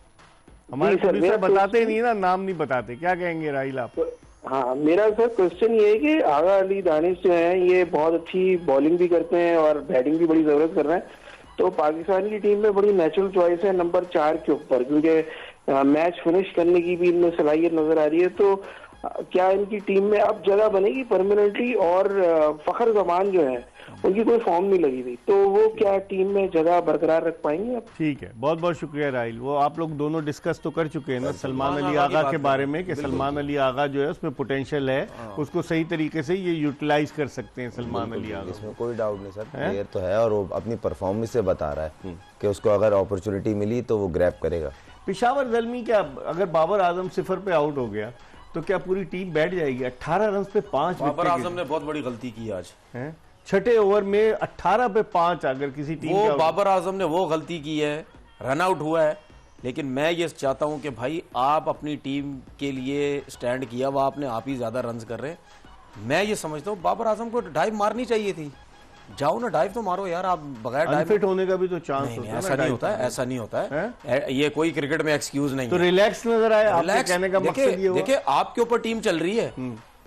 हमारे सर, प्रोड्यूसर मेरा बताते ही नहीं ना, नाम नहीं बताते। क्या कहेंगे राहिल आप? हाँ, मेरा सर क्वेश्चन ये है कि आगा अली दानिश जो है ये बहुत अच्छी बॉलिंग भी करते हैं और बैटिंग भी बड़ी जबरदस्त कर रहे हैं, तो पाकिस्तान की टीम में बड़ी नेचुरल चॉइस है नंबर 4 के ऊपर, क्योंकि मैच फिनिश करने की भी इनमें सलाहियत नजर आ रही है। तो क्या इनकी टीम में अब जगह बनेगी परमानेंटली? और फखर जमान जो है उनकी कोई फॉर्म नहीं लगी हुई, तो वो क्या टीम में जगह बरकरार रख पाएंगे अब? ठीक है, बहुत बहुत शुक्रिया राहिल। वो आप लोग दोनों डिस्कस तो कर चुके हैं ना सलमान अली आगा की आगा बात के करें। बारे में, कि सलमान अली आगा जो है उसमें पोटेंशियल है, उसको सही तरीके से ये यूटिलाइज कर सकते हैं सलमान अली आगा। इसमें कोई डाउट नहीं सर, प्लेयर तो है और वो अपनी परफॉर्मेंस से बता रहा है कि उसको अगर अपॉर्चुनिटी मिली तो वो ग्रैब करेगा। पेशावर ज़ल्मी क्या, अगर बाबर आजम 0 पे आउट हो गया तो क्या पूरी टीम बैठ जाएगी? 18 रन पे 5 बाबर आजम ने बहुत बड़ी गलती की आज। हैं, छठे ओवर में 18 पे 5 अगर किसी टीम वो का बाबर आजम ने वो गलती की है, रन आउट हुआ है, लेकिन मैं ये चाहता हूं कि भाई आप अपनी टीम के लिए स्टैंड किया, वो आपने आप ही ज्यादा रन कर रहे हैं। मैं ये समझता हूं बाबर आजम को डाइव मारनी चाहिए थी। जाओ ना, डाइव तो मारो यार, आप बगैर डाइव अनफिट होने का भी तो चांस नहीं, होता है ऐसा ना, नहीं डाइव होता है, ऐसा नहीं होता है। ये कोई क्रिकेट में एक्सक्यूज नहीं तो है। रिलैक्स नजर आए आपके रिलैक्स, कहने का मकसद ये हुआ। देखिए आपके ऊपर टीम चल रही है,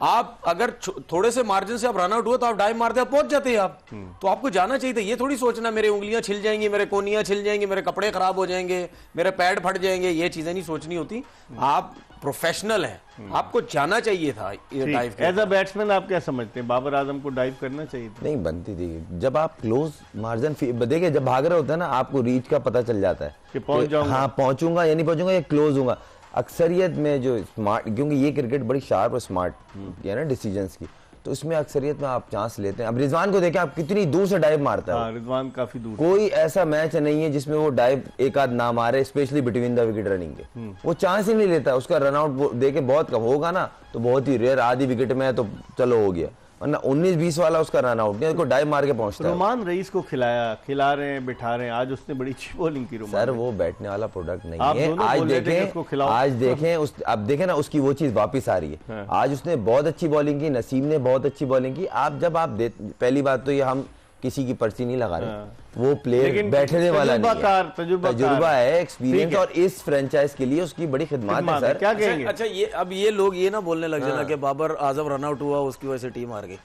आप अगर थोड़े से मार्जिन से आप रन आउट हुए तो आप डाइव मारते आप पहुंच जाते हैं आप, तो आपको जाना चाहिए था। ये थोड़ी सोचना मेरे उंगलियां छिल जाएंगी, मेरे कोनियां छिल जाएंगी, मेरे कपड़े खराब हो जाएंगे, मेरे पैड फट जाएंगे, ये चीजें नहीं सोचनी होती। आप प्रोफेशनल हैं, आपको जाना चाहिए था ये डाइव। एज अ बैट्समैन आप क्या समझते हैं, बाबर आजम को डाइव करना चाहिए था? नहीं बनती थी, जब आप क्लोज मार्जिन देखिए, जब भाग रहे होते हैं ना आपको रीच का पता चल जाता है कि पहुंच जाऊंगा। हाँ पहुंचूंगा या नहीं पहुंचूंगा या क्लोज हूंगा। अक्सरियत में जो स्मार्ट, क्योंकि ये क्रिकेट बड़ी शार्प और स्मार्ट है ना डिसीजंस की, तो इसमें अक्सरियत में आप चांस लेते हैं। अब रिजवान को देखें आप कितनी दूर से डाइव मारता है। हाँ, रिजवान काफी दूर। कोई ऐसा मैच नहीं है जिसमें वो डाइव एक आध ना मारे, specially between the wicket running के, वो चांस ही नहीं लेता। उसका रनआउट देके बहुत कम होगा ना, तो बहुत ही रेयर, आधी विकेट में है तो चलो हो गया, वरना 19-20 वाला उसका रन आउट नहीं, उसको डाइव मार के पहुंचता है। रोमान रईस को खिला रहे हैं, बिठा रहे हैं, आज उसने बड़ी अच्छी बॉलिंग की। रोमान सर वो बैठने वाला प्रोडक्ट नहीं आप है। दोनों आज बोल रहे थे कि देखें, उसको खिलाओ। आज देखें अब देखें ना उसकी वो चीज वापस आ रही है। आज उसने बहुत अच्छी बॉलिंग की, नसीम ने बहुत अच्छी बॉलिंग की। आप जब आप पहली बात तो ये हम किसी की पर्ची नहीं लगा रहे, वो प्लेयर लेकिन बैठने वाला नहीं है, तजुर्बा है, एक्सपीरियंस, और इस फ्रेंचाइज के लिए उसकी बड़ी खिदमत है सर। क्या कहेंगे? अच्छा ये अब ये लोग ये ना बोलने लग जाना कि बाबर आजम रन आउट हुआ उसकी वजह से टीम हार गई।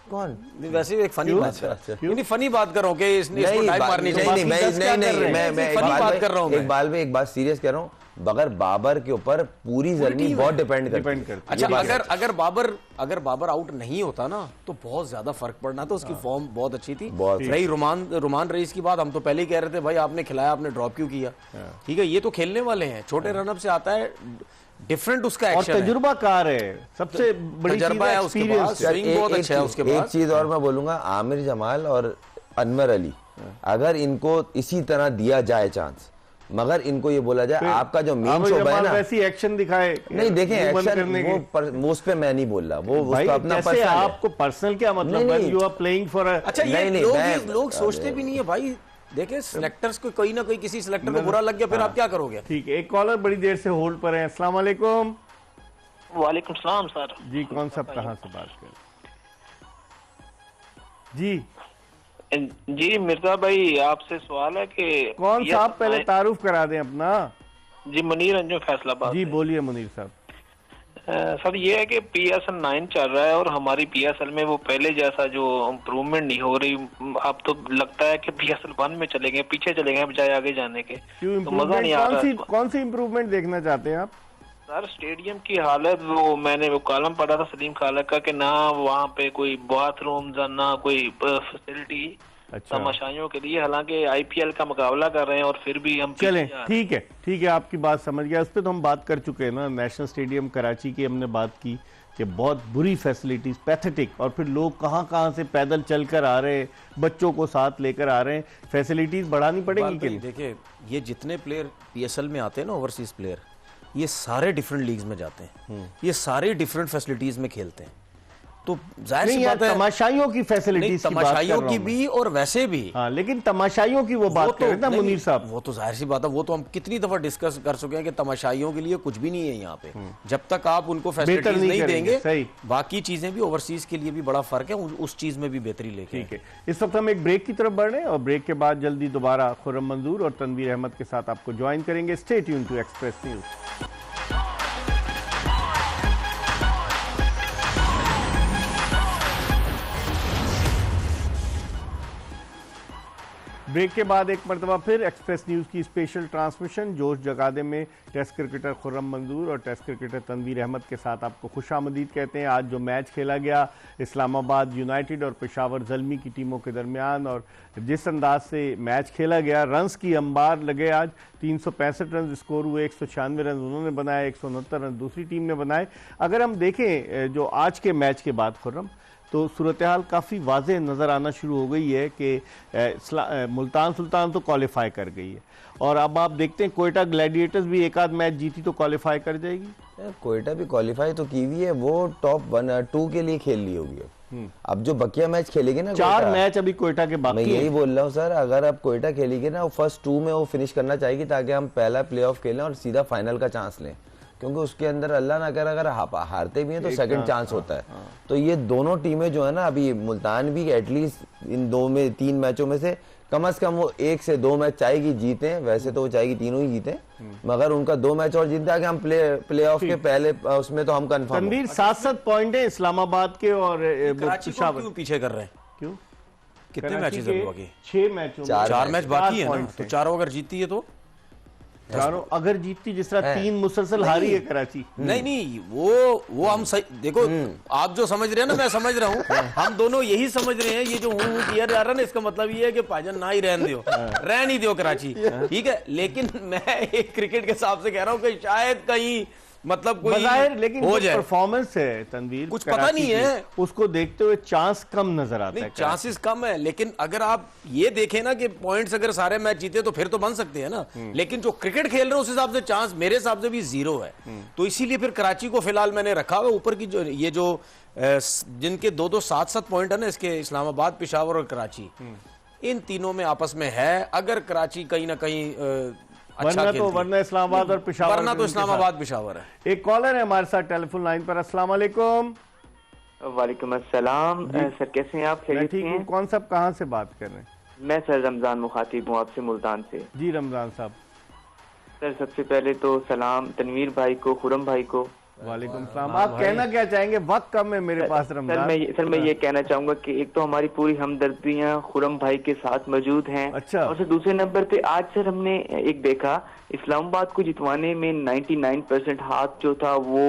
कौन? वैसे ही एक फनी बात कर अच्छा। नहीं, फनी बात कर रहा हूँ कि इसने इसको डाइव मारनी चाहिए। मैं फनी बात कर रहा हूँ। इकबाल में एक बात सीरियस कह रहा हूँ, बगैर बाबर के ऊपर पूरी जर्नी बहुत डिपेंड करती है। अच्छा अगर बाबर आउट नहीं होता ना तो बहुत ज्यादा फर्क पड़ना था। उसकी फॉर्म बहुत अच्छी थी। रही रोमान रईस की बात, हम तो पहले ही कह रहे थे भाई आपने खिलाया, आपने ड्रॉप क्यों किया? ठीक है, ये तो खेलने वाले हैं, छोटे रनअप से आता है, डिफरेंट उसका और एक्शन तजुर्बाकार है, सबसे बड़ी चीज है एक्सपीरियंस। स्विंग बहुत अच्छा है उसके एक पास। चीज और मैं बोलूंगा, आमिर जमाल और अनवर अली, अगर इनको इसी तरह दिया जाए चांस, मगर इनको ये बोला जाए आपका जो मेन शोबा है ना, वैसी एक्शन दिखाए। नहीं देखें एक्शन, वो उस पे मैं नहीं बोल रहा, वो उसका अपना पर्सनल है। आपको पर्सनल क्या मतलब है? You are playing for. अच्छा ये लोग सोचते भी नहीं है भाई। देखिए सिलेक्टर्स को कोई ना कोई किसी सिलेक्टर को बुरा लग गया, फिर आप क्या करोगे? ठीक है, एक कॉलर बड़ी देर से होल्ड पर है। अस्सलाम वालेकुम। वालेकुम सलाम सर। जी कौन सा, कहाँ से बात कर? जी जी मिर्जा भाई, आपसे सवाल है कि कौन सा, आप पहले तारुफ करा दें अपना। जी मुनीर अंजुम फैसलाबाद। जी बोलिए मुनीर साहब। सर ये है कि PSL 9 चल रहा है और हमारी PSL में वो पहले जैसा जो इम्प्रूवमेंट नहीं हो रही। अब तो लगता है कि PSL 1 में चले गए, पीछे चले गए बजाय आगे जाने के। क्यों तो मजा नहीं आ रहा। कौन सी इम्प्रूवमेंट देखना चाहते हैं आप? सर स्टेडियम की हालत, वो मैंने वो कॉलम पढ़ा था सलीम खालक का कि ना वहाँ पे कोई बाथरूम ना कोई फैसिलिटी तमाशाइयों के लिए, हालांकि IPL का मुकाबला कर रहे हैं और फिर भी हम चलें। ठीक है आपकी बात समझ गया। उस पर तो हम बात कर चुके हैं ना, नेशनल स्टेडियम कराची की हमने बात की कि बहुत बुरी फैसिलिटीज, पैथेटिक, और फिर लोग कहाँ से पैदल चलकर आ रहे हैं, बच्चों को साथ लेकर आ रहे हैं। फैसिलिटीज बढ़ानी पड़ेगी कि नहीं? देखिए ये जितने प्लेयर PSL में आते हैं ना, ओवरसीज प्लेयर, ये सारे डिफरेंट लीग्स में जाते हैं, ये सारे डिफरेंट फैसिलिटीज में खेलते हैं। तो जाहिर नहीं सी यार, बात है, तमाशाइयों की फैसिलिटीज की बात कर तमाशाइयों रहा की हूं मैं। भी और वैसे भी हाँ, लेकिन तमाशाइयों की वो बात कर रहे थे ना नहीं, मुनीर साहब। वो तो जाहिर सी बात है, वो तो हम कितनी दफा डिस्कस कर चुके हैं कि तमाशाइयों के लिए कुछ भी नहीं है यहाँ पे। जब तक आप उनको फैसिलिटीज नहीं नहीं करेंगे, देंगे, सही। बाकी चीजें भी ओवरसीज के लिए भी बड़ा फर्क है, उस चीज में भी बेहतरी लेके ठीक है, इस वक्त हम एक ब्रेक की तरफ बढ़ रहे हैं और ब्रेक के बाद जल्दी दोबारा खुर्रम मंजूर और तनवीर अहमद के साथ आपको ज्वाइन करेंगे। Stay tune to Express News. Break के बाद एक मरतबा फिर एक्सप्रेस न्यूज़ की स्पेशल ट्रांसमिशन जोश जगादे में टेस्ट क्रिकेटर खुर्रम मंजूर और टेस्ट क्रिकेटर तनवीर अहमद के साथ आपको खुशामदीद कहते हैं। आज जो मैच खेला गया इस्लामाबाद यूनाइटेड और पेशावर ज़ल्मी की टीमों के दरमियान, और जिस अंदाज से मैच खेला गया, रन्स की अंबार लगे। आज 365 रन स्कोर हुए, 196 रन उन्होंने बनाए, 169 रन दूसरी टीम ने बनाए। अगर हम देखें जो आज के मैच के बाद खुर्रम, तो सूरत हाल काफ़ी वाज़ेह नज़र आना शुरू हो गई है कि मुल्तान सुल्तान तो क्वालिफाई कर गई है, और अब आप देखते हैं कोयटा ग्लैडिएटर्स भी एक आध मैच जीती तो क्वालिफाई कर जाएगी। कोयटा भी क्वालिफाई तो की हुई है, वो टॉप 1-2 के लिए खेल ली होगी। अब जो बकिया मैच खेलेगी ना, 4 मैच अभी कोयटा के मैं बाकी यही हैं। बोल रहा हूँ सर, अगर अब कोयटा खेलेगी ना, वो फर्स्ट 2 में वो फिनिश करना चाहेगी ताकि हम पहला प्लेऑफ खेलें और सीधा फाइनल का चांस लें, क्योंकि उसके अंदर अल्लाह ना करे अगर हारते भी हैं तो सेकंड चांस होता है। तो ये दोनों टीमें जो है ना, अभी मुल्तान भी एटलीस्ट इन 2 में 3 मैचों में से कम वो 1 से 2 मैच चाहेगी जीते, वैसे तो वो चाहेगी तीनों ही जीते, मगर उनका 2 मैच और जीतते आगे हम प्ले ऑफ के पहले उसमें तो हम कंफर्म। तनवीर 7-7 पॉइंट है इस्लामाबाद के और कराची को क्यों पीछे कर रहे हैं? क्यों? कितने मैचेस हैं बाकी? 6 मैचों में 4 मैच बाकी है ना, पॉइंट्स तो हैं। चारों अगर जीतती है तो चारों अगर जीतती, जिस तरह 3 मुसलसल हारी है कराची। नहीं, वो हम सही देखो, आप जो समझ रहे हैं ना, मैं समझ रहा हूँ, हम दोनों यही समझ रहे हैं। ये जो हूँ किया जा रहा है ना, इसका मतलब ये है कि भाईजान ना ही रहने दो, रहने ही दो कराची, ठीक है। लेकिन मैं एक क्रिकेट के हिसाब से कह रहा हूँ कि शायद कहीं मतलब कोई लेकिन हो जो जाए। परफॉर्मेंस है तनवीर, कुछ पता कराची नहीं की, है। उसको देखते हुए चांस कम नजर आता है। चांसेस कम है, लेकिन अगर आप ये देखें ना कि पॉइंट्स अगर सारे मैच जीते तो फिर तो बन सकते हैं ना, लेकिन जो क्रिकेट खेल रहे हैं उस हिसाब से चांस मेरे हिसाब से भी 0 है। तो इसीलिए फिर कराची को फिलहाल मैंने रखा हुआ ऊपर की, जो ये जो जिनके 2-2 7-7 पॉइंट है ना, इसके इस्लामाबाद, पेशावर और कराची, इन तीनों में आपस में है। अगर कराची कहीं ना कहीं वरना इस्लामाबाद और पेशावर, वरना तो इस्लामाबाद पेशावर है। एक कॉलर है हमारे साथ टेलीफोन लाइन पर। अस्सलाम वालेकुम। वालेकुम अस्सलाम। सर कैसे हैं आप? मैं खैरियत ठीक से हूँ। हैं? कौन साहब कहाँ से बात कर रहे हैं? मैं सर रमजान मुखातिब हूँ आपसे, मुल्तान से। जी रमजान साहब। सर सबसे पहले तो सलाम तनवीर भाई को, खुरम भाई को। वालेकुम सलाम। आप कहना क्या चाहेंगे? वक्त कम है मेरे पास रमजान। सर मैं ये कहना चाहूंगा कि एक तो हमारी पूरी हमदर्दियाँ खुरम भाई के साथ मौजूद हैं। अच्छा। और सर दूसरे नंबर पे आज सर हमने एक देखा, इस्लामाबाद को जितवाने में 99% हाथ जो था वो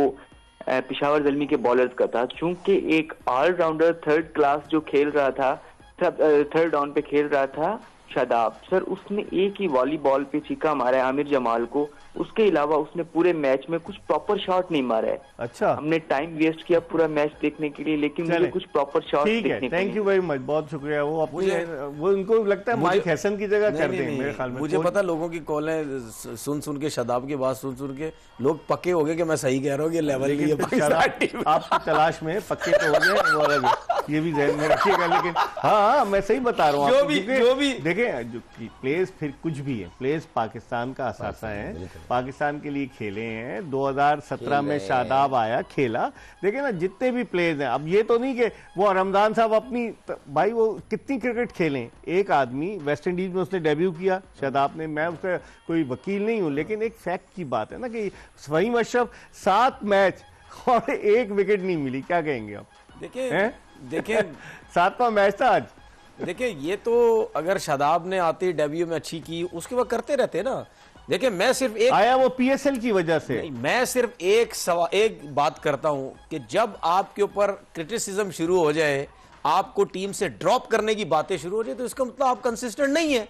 पेशावर ज़ल्मी के बॉलर्स का था, चूंकि एक ऑलराउंडर 3rd क्लास जो खेल रहा था, 3rd डाउन पे खेल रहा था शादाब सर, उसने एक ही वॉलीबॉल पे छक्का मारा है आमिर जमाल को, उसके अलावा उसने पूरे मैच में कुछ प्रॉपर शॉट नहीं मारा है। अच्छा, हमने टाइम वेस्ट किया पूरा मैच देखने के लिए, लेकिन मुझे कुछ प्रॉपर शॉट ठीक है। देखने को थैंक यू वेरी मच, बहुत शुक्रिया। वो अपने वो उनको लगता है माइक हैसन की जगह कर दें मेरे ख्याल में। मुझे पता लोगों की कॉलें सुन के, शादाब की बात सुन के लोग पक्के हो गए कि मैं सही कह रहा हूँ, ये लेवल की है। आपकी तलाश में पक्के तो हो गए, वो अलग है, ये भी ध्यान में रखिएगा। लेकिन हाँ मैं सही बता रहा हूँ, जो भी देखें, जो प्लेयर्स फिर कुछ भी है, प्लेयर्स पाकिस्तान का असासा है, पाकिस्तान के लिए खेले हैं। 2017 में शादाब आया, खेला। देखिए ना जितने भी प्लेयर्स हैं, अब ये तो नहीं कि वो रमजान साहब अपनी भाई वो कितनी क्रिकेट खेलें। एक आदमी वेस्ट इंडीज में उसने डेब्यू किया शादाब ने, मैं उसका कोई वकील नहीं हूं, लेकिन एक फैक्ट की बात है ना कि फहीम अशरफ 7 मैच और 1 विकेट नहीं मिली। क्या कहेंगे आप? देखिए 7वां मैच था आज। देखिए ये तो अगर शादाब ने आते डेब्यू में अच्छी की, उसके बाद करते रहते ना। देखिए मैं सिर्फ एक आया वो पीएसएल की वजह से, मैं सिर्फ एक बात करता हूं कि जब आपके ऊपर क्रिटिसिज्म शुरू हो जाए, आपको टीम से ड्रॉप करने की बातें शुरू हो जाए, तो इसका मतलब आप कंसिस्टेंट नहीं है।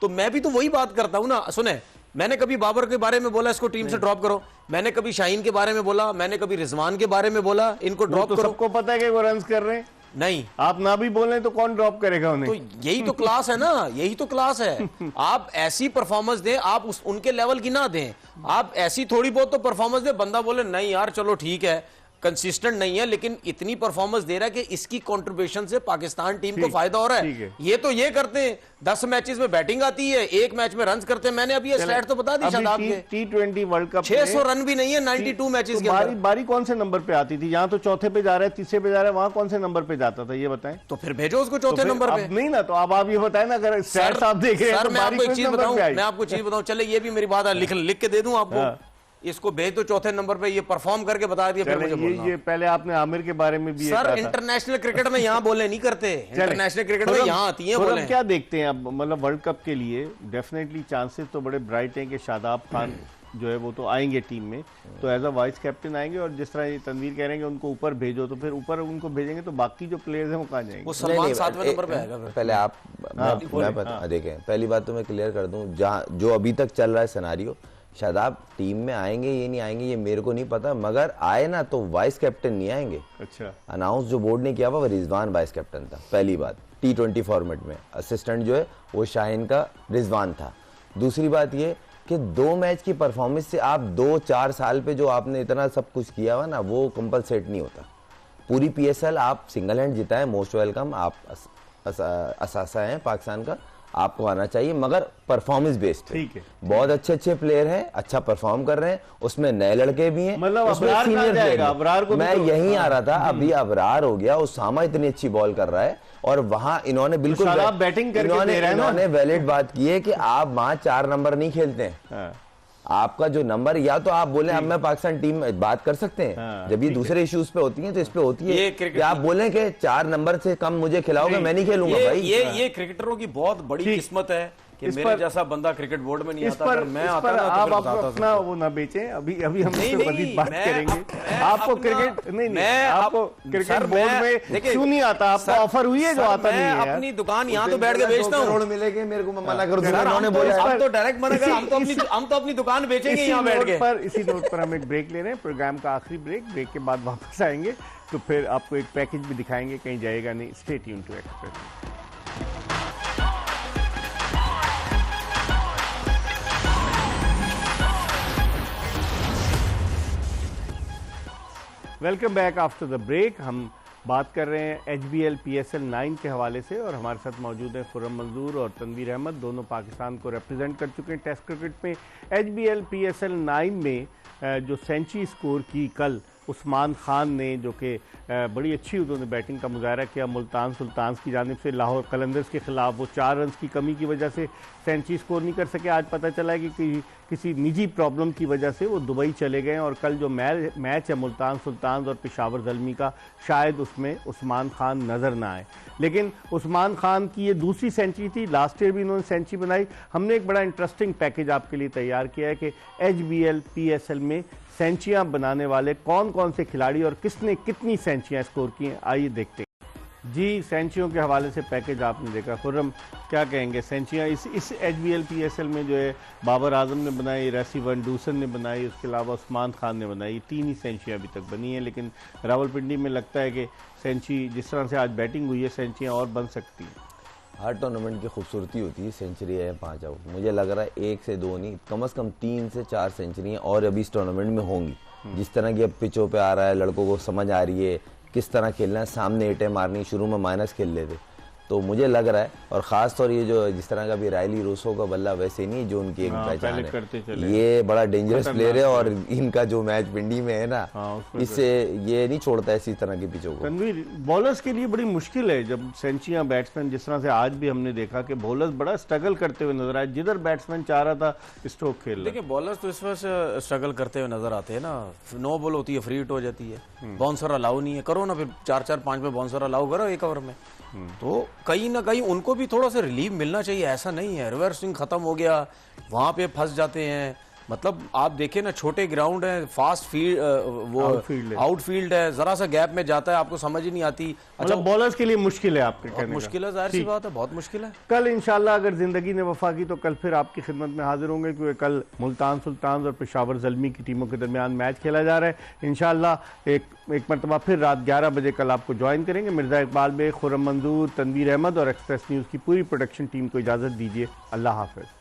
तो मैं भी तो वही बात करता हूं ना। सुने, मैंने कभी बाबर के बारे में बोला इसको टीम से ड्रॉप करो, मैंने कभी शाहीन के बारे में बोला, मैंने कभी रिजवान के बारे में बोला इनको ड्रॉप करो। सबको पता है कि वो रन्स कर रहे हैं। नहीं, आप ना भी बोले तो कौन ड्रॉप करेगा उन्हें? तो यही तो क्लास है ना, यही तो क्लास है। आप ऐसी परफॉर्मेंस दें, आप उनके लेवल की ना दें, आप ऐसी थोड़ी बहुत तो परफॉर्मेंस दें, बंदा बोले नहीं यार चलो ठीक है। कंसिस्टेंट नहीं है, लेकिन इतनी परफॉर्मेंस दे रहा है कि इसकी कंट्रीब्यूशन से पाकिस्तान टीम को फायदा हो रहा है। ये तो ये करते हैं 10 मैचेस में बैटिंग आती है, एक मैच में रन करते हैं। मैंने अभी ये स्टैट तो बता दी शादाब के, T20 वर्ल्ड कप 600 रन भी नहीं है 92 मैचेस के अंदर। बारी कौन से नंबर पे आती थी? यहाँ तो चौथे पे जा रहा है, तीसरे पे जा रहा है, वहां कौन से नंबर पे जाता था ये बताएं। तो फिर भेजो उसको चौथे नंबर पे। नहीं ना, तो अब आप ये बताएं ना, अगर स्टैट्स आप देख रहे हैं सर, तो मैं आपको एक चीज बताऊं, मैं मैं आपको चीज बताऊं, चले ये भी मेरी बात है, लिख के दे दूं आपको, इसको भेज दो चौथे नंबर पे, ये परफॉर्म करके बता दिया। फिर मुझे बोलना। ये पहले आपने आमिर के बारे में भी सर, इंटरनेशनल क्रिकेट में यहाँ बोले नहीं करते, इंटरनेशनल क्रिकेट में यहाँ आती है बोले। क्या देखते हैं अब, मतलब वर्ल्ड कप के लिए डेफिनेटली चांसेस तो बड़े ब्राइट हैं कि शादाब खान जो है वो तो आएंगे टीम में, तो एज अ वाइस कैप्टन आएंगे, और जिस तरह ये तनवीर कह रहे हैं कि उनको ऊपर भेजो, तो फिर ऊपर उनको भेजेंगे तो बाकी जो प्लेयर्स हैं वो कहाँ जाएंगे? वो सलमान 7वें नंबर पे आएगा। पहले आप मैं पता देखें, पहली बात तो मैं क्लियर कर दूं, जहां जो अभी तक चल रहा है सिनेरियो, शादाब टीम में आएंगे ये नहीं आएंगे ये मेरे को नहीं पता, मगर आए ना तो वाइस कैप्टन नहीं आएंगे। अच्छा, अनाउंस जो बोर्ड ने किया हुआ रिजवान वाइस कैप्टन था, पहली बात। T20 फॉर्मेट में असिस्टेंट जो है वो शाहीन का रिजवान था। दूसरी बात ये कि 2 मैच की परफॉर्मेंस से आप 2-4 साल पे जो आपने इतना सब कुछ किया हुआ ना, वो कंपलसेट नहीं होता। पूरी PSL आप सिंगल हैंड जीता है, मोस्ट वेलकम, आप असासा हैं पाकिस्तान का, आपको आना चाहिए, मगर परफॉर्मेंस बेस्ड। ठीक है, बहुत अच्छे प्लेयर हैं, अच्छा परफॉर्म कर रहे हैं, उसमें नए लड़के भी हैं, मतलब अबरार सीनियर जाएगा, अबरार को मैं यहीं आ रहा था, अभी अबरार हो गया, उसामा इतनी अच्छी बॉल कर रहा है, और वहां इन्होंने बिल्कुल बैटिंग करके इन्होंने वैलिड बात की है कि आप वहां 4 नंबर नहीं खेलते हैं। आपका जो नंबर, या तो आप बोले अब मैं पाकिस्तान टीम में बात कर सकते हैं, जब ये दूसरे इश्यूज पे होती हैं तो इस पे होती है कि आप बोले कि 4 नंबर से कम मुझे खिलाओगे, मैं नहीं खेलूंगा भाई। ये क्रिकेटरों की बहुत बड़ी किस्मत है कि मेरे जैसा बंदा क्रिकेट बोर्ड में नहीं आता। पर मैं आता ना, आप अपना वो ना बेचें, अभी हम इस पे मजीद बात करेंगे। आपको क्रिकेट नहीं, आपको क्रिकेट बोर्ड में क्यों नहीं आता? आपको ऑफर हुई है जो आता नहीं है? अपनी दुकान यहाँ तो बैठ के बेचता हूँ, करोड़ मिलेंगे मेरे को, मना कर दूंगा। हम तो डायरेक्ट मना कर, हम तो अपनी दुकान बेचेंगे यहाँ बैठ के। इसी नोट पर हम एक ब्रेक ले रहे हैं, प्रोग्राम का आखिरी ब्रेक के बाद वापस आएंगे तो फिर आपको एक पैकेज भी दिखाएंगे, कहीं जाएगा नहीं। Stay tuned to Express. Welcome back after the break. हम बात कर रहे हैं HBL PSL 9 के हवाले से, और हमारे साथ मौजूद हैं खुर्रम मंजूर और तनवीर अहमद, दोनों पाकिस्तान को रिप्रेजेंट कर चुके हैं टेस्ट क्रिकेट में। HBL PSL 9 में जो सेंचुरी स्कोर की कल उस्मान खान ने, जो कि बड़ी अच्छी उन्होंने बैटिंग का मुजाहरा किया मुल्तान सुल्तान्स की जानिब से लाहौर कलंदर्स के खिलाफ, वो 4 रन की कमी की वजह से सेंचुरी स्कोर नहीं कर सके। आज पता चला है कि किसी निजी प्रॉब्लम की वजह से वो दुबई चले गए, और कल जो मैच है मुल्तान सुल्तान्स और पेशावर ज़ल्मी का, शायद उसमें उस्मान खान नज़र ना आए। लेकिन उस्मान खान की ये दूसरी सेंचुरी थी, लास्ट ईयर भी इन्होंने सेंचुरी बनाई। हमने एक बड़ा इंटरेस्टिंग पैकेज आपके लिए तैयार किया है कि HBL PSL में सेंचुरियां बनाने वाले कौन कौन से खिलाड़ी और किसने कितनी सेंचुरियां स्कोर की हैं, आइए देखते हैं। जी, सेंचुरियों के हवाले से पैकेज आपने देखा, खुर्रम क्या कहेंगे? सेंचुरियां इस HBL PSL में जो है बाबर आजम ने बनाई, रेसी वन डूसन ने बनाई, उसके अलावा उस्मान खान ने बनाई, 3 ही सेंचुरियां अभी तक बनी हैं। लेकिन रावलपिंडी में लगता है कि सेंचुरी जिस तरह से आज बैटिंग हुई है, सेंचुरियां और बन सकती हैं। हर टूर्नामेंट की खूबसूरती होती है, सेंचुरी है 5 आउट, मुझे लग रहा है 1 से 2 नहीं, कम से कम 3 से 4 सेंचुरियाँ और अभी इस टूर्नामेंट में होंगी। जिस तरह की अब पिचों पे आ रहा है, लड़कों को समझ आ रही है किस तरह खेलना है, सामने एटें मारनी, शुरू में माइनस खेल लेते, तो मुझे लग रहा है, और ख़ास तौर ये जो जिस तरह का भी रायली रूसो का बल्ला वैसे नहीं जो उनकी एक पहचान है, ये बड़ा डेंजरस प्लेयर है, और इनका जो मैच पिंडी में है ना, इससे ये नहीं छोड़ता इसी तरह की पिचों को। तनवीर, बॉलर्स के लिए बड़ी मुश्किल है जब सेंचुरियां, बैट्समैन जिस तरह से आज भी हमने देखा कि बॉलर्स बड़ा स्ट्रगल करते हुए नजर आए, जिधर बैट्समैन चाह रहा था स्ट्रोक खेल। देखिए, बॉलर्स तो इस वजह से स्ट्रगल करते हुए नजर आते हैं ना, नो बॉल होती है, फ्री हिट हो जाती है, बाउंसर अलाउ नहीं है, करो ना फिर 4-4-5 पे बाउंसर अलाउ करो एक ओवर में, तो कहीं ना कहीं उनको भी थोड़ा सा रिलीफ मिलना चाहिए। ऐसा नहीं है रिवर्स स्विंग खत्म हो गया, वहां पे फंस जाते हैं। मतलब आप देखें ना, छोटे ग्राउंड है, फास्ट फील्ड, वो आउटफील्ड है, जरा सा गैप में जाता है, आपको समझ ही नहीं आती। अच्छा, बॉलर्स के लिए मुश्किल है, आपके कहने का मुश्किल है, जाहिर सी बात है, बहुत मुश्किल है। कल इंशाल्लाह अगर जिंदगी ने वफा की तो कल फिर आपकी खिदमत में हाजिर होंगे, क्योंकि कल मुल्तान सुल्तान्स और पेशावर ज़ल्मी की टीमों के दरमियान मैच खेला जा रहा है। इंशाल्लाह एक मरतबा फिर रात 11 बजे कल आपको ज्वाइन करेंगे। मिर्ज़ा इकबाल बेग, खुर्रम मंजूर, तनवीर अहमद और एक्सप्रेस न्यूज़ की पूरी प्रोडक्शन टीम को इजाज़त दीजिए। अल्लाह हाफ़िज़।